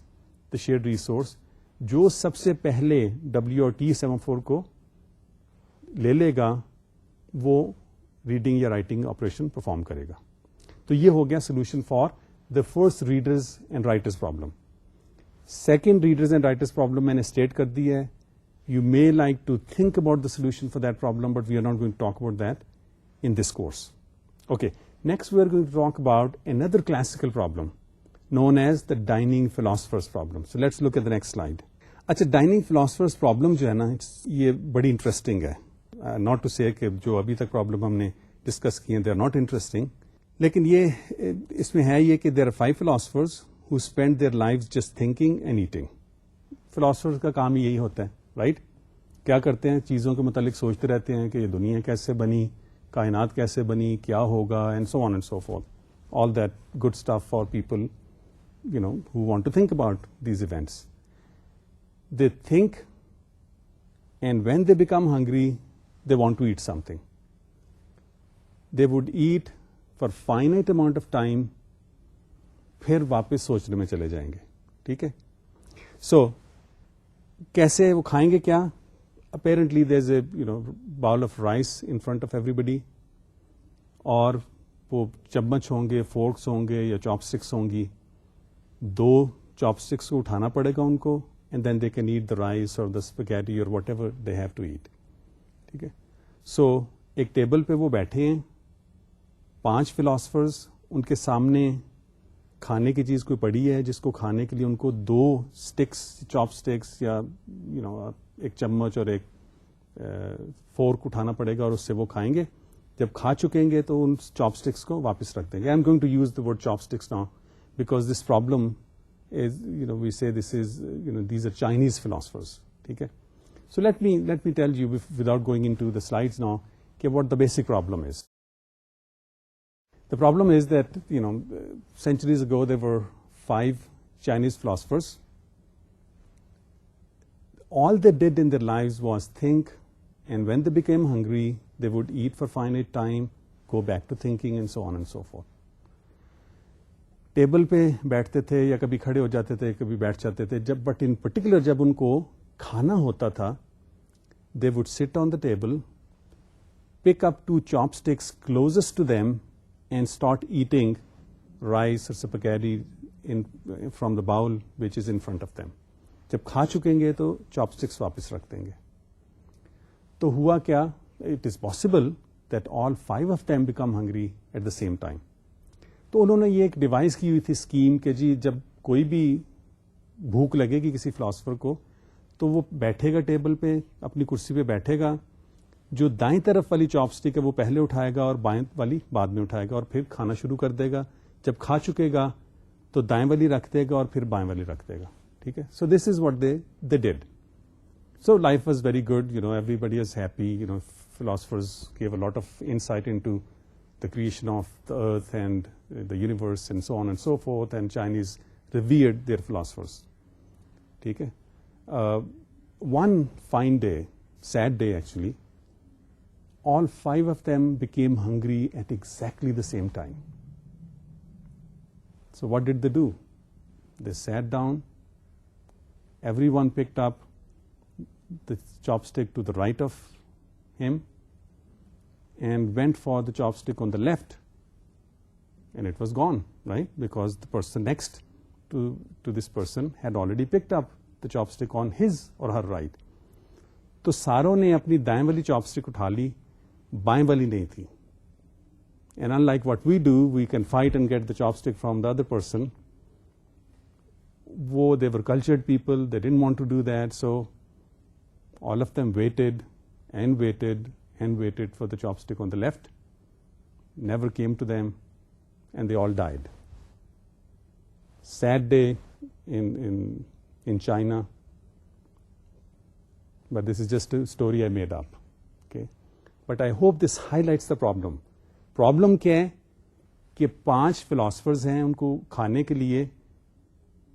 [SPEAKER 1] the shared resource, جو سب سے پہلے WRT سیمافور کو لے لے گا وہ ریڈنگ یا رائٹنگ آپریشن پرفارم کرے گا. تو یہ ہو گیا solution for the first readers and writers problem. Second readers and writers problem میں نے اسٹیٹ کر دی ہے. You may like to think about the solution for that problem, but we are not going to talk about that in this course. Okay, next we are going to talk about another classical problem known as the dining philosopher's problem. So let's look at the next slide. اچھا, dining philosopher's problem جو ہے نا, یہ بڑی interesting ہے. Not to say کہ جو ابھی تک پرابلم ہم نے ڈسکس کی ہیں they are not interesting, لیکن یہ اس میں ہے یہ کہ there are 5 philosophers who spend their lives just thinking and eating. philosophers کا کام یہی ہوتا ہے, right? کیا کرتے ہیں, چیزوں کے متعلق سوچتے رہتے ہیں کہ یہ دنیا کیسے بنی, کائنات کیسے بنی, کیا ہوگا, and so on and so fourth. All that good stuff for people who want to think about these events. They think, and when they become hungry, they want to eat something. They would eat for finite amount of time, پھر واپس سوچنے میں چلے جائیں گے. ٹھیک ہے, سو کیسے وہ کھائیں گے کیا؟ Apparently there's a bowl of rice in front of everybody, اور وہ چمچ ہوں گے, فورکس ہوں گے یا چاپ اسٹکس ہوں گی. 2 چاپ اسٹکس کو اٹھانا پڑے گا ان کو, and then they can eat the rice or the spaghetti or whatever they have to eat. ٹھیک ہے, سو ایک ٹیبل پہ وہ بیٹھے ہیں, 5 فلاسفرز, ان کے سامنے کھانے کی چیز کوئی پڑی ہے جس کو کھانے کے لیے ان کو 2 اسٹکس, چاپ اسٹکس یا ایک چمچ اور ایک فورک اٹھانا پڑے گا, اور اس سے وہ کھائیں گے. جب کھا چکیں گے تو ان چاپ اسٹکس کو واپس رکھ دیں گے. I am going to use the word chopsticks now because this problem is we say this is these are Chinese philosophers. ٹھیک ہے, so let me tell you without going into the slides now کہ what the basic problem is. The problem is that, centuries ago there were 5 Chinese philosophers. all they did in their lives was think, and when they became hungry, they would eat for finite time, go back to thinking, and so on and so forth. Table پہ بیٹھتے تھے یا کبھی کھڑے ہو جاتے تھے, کبھی بیٹھ جاتے تھے, بٹ ان پرٹیکولر جب ان کو کھانا ہوتا تھا, they would sit on the table, pick up 2 chopsticks closest to them and start eating rice or spaghetti from the bowl which is in front of them. جب کھا چکیں گے تو چاپسٹکس واپس رکھ دیں گے. تو ہوا کیا, it is possible that all 5 of them become hungry at the same time. تو انہوں نے یہ ایک ڈیوائس کی ہوئی تھی اسکیم کہ جی جب کوئی بھی بھوک لگے گی کسی فلاسفر کو تو وہ بیٹھے گا ٹیبل پہ, اپنی کرسی پہ بیٹھے گا, جو دائیں طرف والی چاپ اسٹک ہے وہ پہلے اٹھائے گا اور بائیں والی بعد میں اٹھائے گا, اور پھر کھانا شروع کر دے گا. جب کھا چکے گا تو دائیں والی رکھ دے گا اور پھر بائیں والی رکھ دے گا. ٹھیک ہے, so this is what they did. So life was very good, everybody is happy. Philosophers gave a lot of insight into the creation of the earth and the universe and so on and so forth, and Chinese revered their philosophers. ٹھیک ہے, one fine day, sad day actually, all 5 of them became hungry at exactly the same time. So what did they do? They sat down, everyone picked up the chopstick to the right of him and went for the chopstick on the left, and it was gone, right? Because the person next to this person had already picked up the chopstick on his or her right. تو ساروں نے اپنی دائیں والی چاپسٹک اٹھا لی, بائیں والی نہیں تھی. And unlike what we do, we can fight and get the chopstick from the other person. They were cultured people, they didn't want to do that, so all of them waited and waited and waited for the chopstick on the left. Never came to them, and they all died. Sad day in China, but this is just a story I made up. Okay, but I hope this highlights the problem. Problem کیا ہے کہ 5 philosophers ہیں, ان کو کھانے کے لیے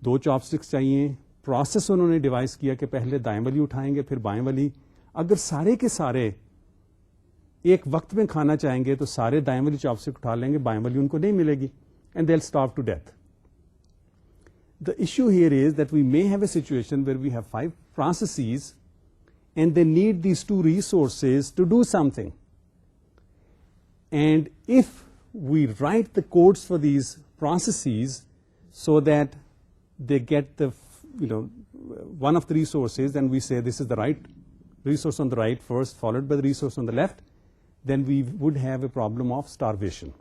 [SPEAKER 1] 2 chopsticks چاہیے. Process انہوں نے ڈیوائز کیا کہ پہلے دائیں والی اٹھائیں گے پھر بائیں والی. اگر سارے کے سارے ایک وقت میں کھانا چاہیں گے تو سارے دائیں والی چاپسٹک اٹھا لیں گے, بائیں والی ان کو نہیں ملے گی, and they will starve to death. The issue here is that we may have a situation where we have 5 processes and they need these 2 resources to do something. And if we write the codes for these processes so that they get the, one of the resources, and we say this is the right resource on the right first, followed by the resource on the left, then we would have a problem of starvation.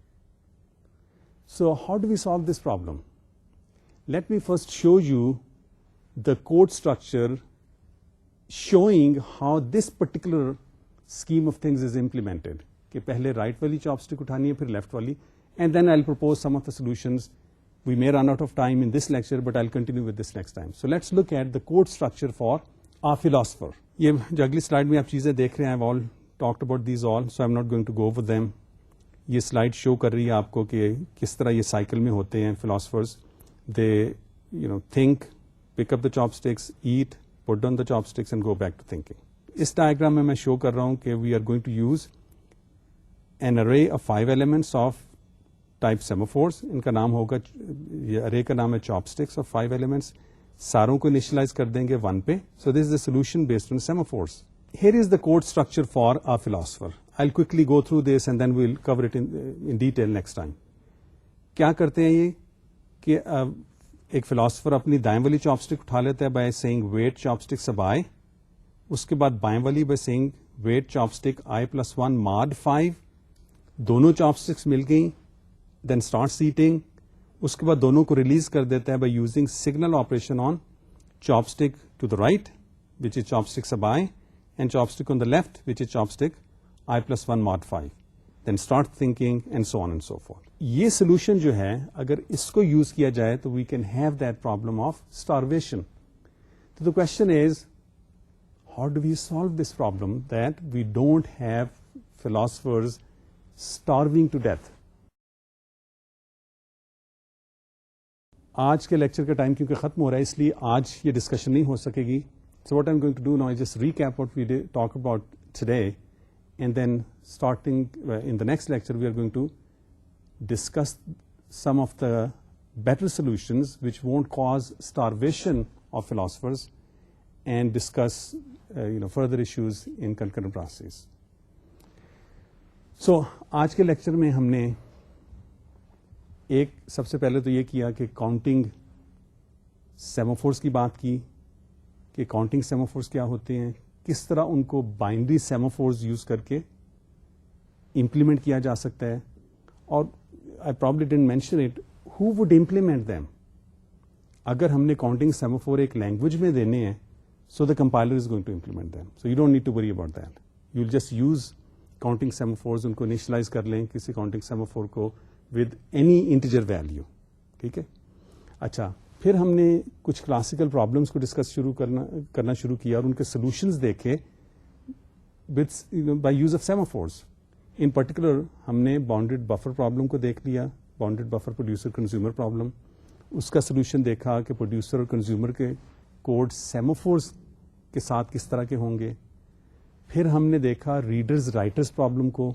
[SPEAKER 1] So how do we solve this problem? Let me first show you the code structure showing how this particular scheme of things is implemented. کہ پہلے right والی چاپسٹک اٹھانی ہے پھر left والی, and then I will propose some of the solutions. We may run out of time in this lecture, but I will continue with this next time. So let's look at the code structure for a philosopher. یہ جو اگلی slide میں آپ چیزیں دیکھ رہے ہیں, I all talked about these all, so I am not going to go over them. یہ سلائڈ شو کر رہی ہے آپ کو کہ کس طرح یہ سائیکل میں ہوتے ہیں philosophers. They think, pick up the chopsticks, eat, put down the chopsticks and go back to thinking. اس ڈائیگرام میں شو کر رہا ہوں کہ we are going to use an array of 5 elements of type semaphores. ان کا نام ہوگا, یہ array کا نام ہے chopsticks of 5 elements. ساروں کو initialize کر دیں گے 1 پہ. So this is the solution based on semaphores. Here is the code structure for a philosopher. I'll quickly go through this and then we'll cover it in detail next time. کیا کرتے ہیں یہ کہ ایک فلاسفر اپنی دائیں والی چاپسٹک اٹھا لیتا ہے by saying wait chopsticks اب I. اس کے بعد بائیں والی by saying wait chopstick I+1 mod 5. دونوں چاپسٹکس مل گئیں, دین اسٹارٹس ایٹنگ. اس کے بعد دونوں کو ریلیز کر دیتا ہے by using signal operation on chopstick to the right which is chopstick sub I, and chopstick on the left which is chopstick I+1 mod 5. Then start thinking and so on and so forth. یہ solution جو ہے اگر اس کو use کیا جائے تو we can have that problem of starvation. تو the question is how do we solve this problem that we don't have philosophers starving to death. آج کے لیکچر کا ٹائم کیونکہ ختم ہو رہا ہے اس لیے آج یہ ڈسکشن نہیں ہو سکے گی. So what I'm going to do now is just recap what we talk about today, and then starting in the next lecture we are going to discuss some of the better solutions which won't cause starvation of philosophers, and discuss further issues in concurrent processes. So آج کے lecture میں ہم نے ایک سب سے پہلے تو یہ کیا کہ کاؤنٹنگ سیمافورس کی بات کی کہ کاؤنٹنگ سیمافورس کیا ہوتے ہیں, کس طرح ان کو بائنڈری سیمافورس یوز کر کے امپلیمنٹ کیا جا سکتا ہے, اور I probably didn't mention it, who would implement them. اگر ہم نے کاؤنٹنگ سیمافور ایک لینگویج میں دینے ہیں, so the compiler is going to implement them, so you don't need to worry about that. You will just use counting semaphores, ان کو initialize کر لیں کسی کاؤنٹنگ سیمافور کو ود اینی انٹیجر ویلیو. ٹھیک ہے. اچھا, پھر ہم نے کچھ کلاسیکل پرابلمس کو ڈسکس کرنا شروع کیا اور ان کے سولوشنز دیکھے by use of semaphores. In particular ہم نے باؤنڈیڈ بفر پرابلم کو دیکھ لیا, bounded buffer producer consumer problem. اس کا سولوشن دیکھا کہ پروڈیوسر اور کنزیومر کے کوڈ سیمافورز کے ساتھ کس طرح کے ہوں گے. پھر ہم نے دیکھا ریڈرز رائٹرز پرابلم کو.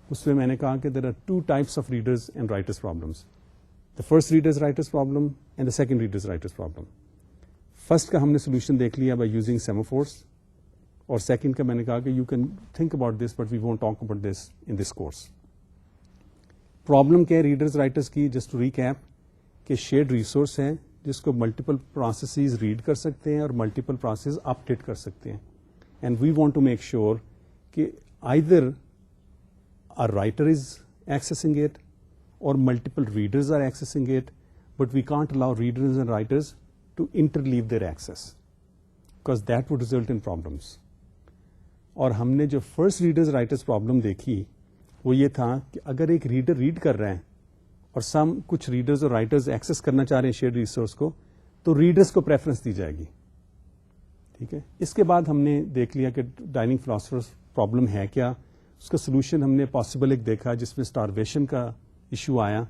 [SPEAKER 1] اس میں نے کہا کہ there are two types of readers and writers problems, the first readers writers problem and the second readers writers problem. First کا ہم نے سولوشن دیکھ لیا بائی یوزنگ سیمافورس, اور سیکنڈ کا میں نے کہا کہ you can think about this but we won't talk about this in this course. Problem کیا ہے ریڈرز رائٹرس کی, جسٹ ٹو ریکیپ, کہ شیئرڈ ریسورس ہے جس کو ملٹیپل پروسیسز ریڈ کر سکتے ہیں اور ملٹیپل پروسیس اپ ڈیٹ کر سکتے ہیں, and we want to make sure کہ either a writer is accessing it or multiple readers are accessing it, but we can't allow readers and writers to interleave their access because that would result in problems. اور ہم نے جو first readers writers problem دیکھی وہ یہ تھا کہ اگر ایک ریڈر ریڈ کر رہے ہیں اور کچھ ریڈرز اور رائٹرز ایکسس کرنا چاہ رہے ہیں شیئر ریسورس کو, تو ریڈرز کو پریفرنس دی جائے گی. ٹھیک ہے. اس کے بعد ہم نے دیکھ لیا کہ ڈائننگ فلاسفرز پرابلم ہے کیا. اس کا سولوشن ہم نے پاسبل ایک دیکھا جس میں اسٹارویشن کا ایشو آیا,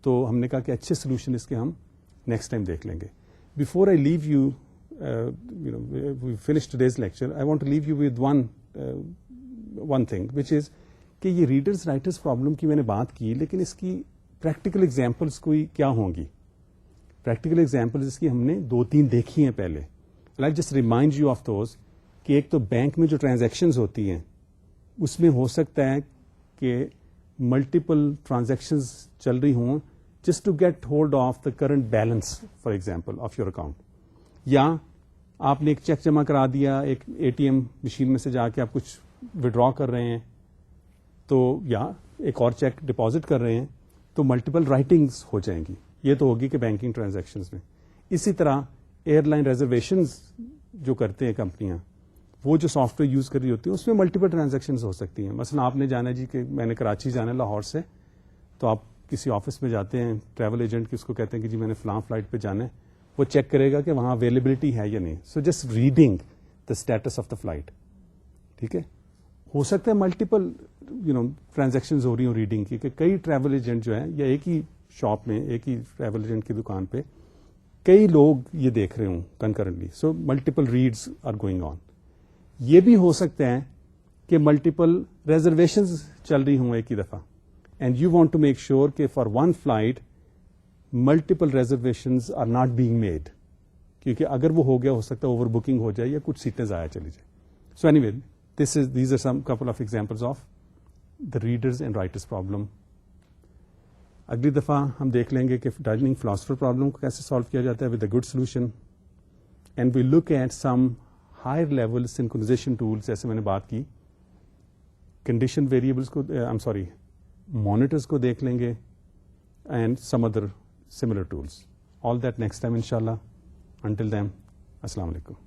[SPEAKER 1] تو ہم نے کہا کہ اچھے سولوشن اس کے ہم نیکسٹ ٹائم دیکھ لیں گے. Before I leave you finish today's lecture, I want to leave you with one thing which is کہ یہ ریڈرز رائٹرز پرابلم کی میں نے بات کی, لیکن اس کی پریکٹیکل ایگزامپلس کوئی کیا ہوں گی. پریکٹیکل ایگزامپلس اس کی ہم نے 2-3 دیکھی ہیں پہلے. I just remind you of those کہ ایک تو بینک میں جو ٹرانزیکشنز ہوتی ہیں اس میں ہو سکتا ہے کہ ملٹیپل ٹرانزیکشنز چل رہی ہوں just to get hold of the current balance for example of your account, یا آپ نے ایک چیک جمع کرا دیا ایک اے ٹی ایم مشین میں سے جا کے آپ کچھ وڈرا کر رہے ہیں, تو یا ایک اور چیک ڈپازٹ کر رہے ہیں, تو ملٹیپل رائٹنگز ہو جائیں گی. یہ تو ہوگی کہ بینکنگ ٹرانزیکشنز میں. اسی طرح ایئر لائن ریزرویشنز جو کرتے ہیں کمپنیاں, وہ جو سافٹ ویئر یوز کر رہی ہوتی ہیں اس میں ملٹیپل ٹرانزیکشنز ہو سکتی ہیں. مثلا آپ نے جانا جی کہ میں نے کراچی جانا ہے لاہور سے, تو آپ کسی آفس میں جاتے ہیں, ٹریول ایجنٹ کی اس کو کہتے ہیں کہ جی میں نے فلاں فلائٹ پہ جانا ہے, وہ چیک کرے گا کہ وہاں اویلیبلٹی ہے یا نہیں. So just reading the status of the flight. ٹھیک ہے. ہو سکتا ہے ملٹیپل ٹرانزیکشنز ہو رہی ہوں ریڈنگ کی, کہ کئی ٹریول ایجنٹ جو ہے یا ایک ہی شاپ میں ایک ہی ٹریول ایجنٹ کی دکان پہ کئی لوگ یہ دیکھ رہے ہوں concurrently. So multiple reads are going on. یہ بھی ہو سکتا ہے کہ ملٹیپل ریزرویشنز چل رہی ہوں ایک ہی دفعہ, and you want to make sure کہ for one flight multiple reservations are not being made, کیونکہ اگر وہ ہو گیا ہو سکتا ہے اوور بکنگ ہو جائے یا کچھ سیٹیں ضائع چلی جائے. So anyway these are some couple of examples of the readers and writers problem. اگلی دفعہ ہم دیکھ لیں گے کہ ڈائننگ فلاسفر پرابلم کو کیسے سالو کیا جاتا ہے with a good solution, and we look at some higher level synchronization tools, جیسے میں نے بات کی کنڈیشن ویریبلس کو, مانیٹرز کو دیکھ لیں گے, and some other similar tools. All that next time انشاءاللہ. انٹل دین, السلام علیکم.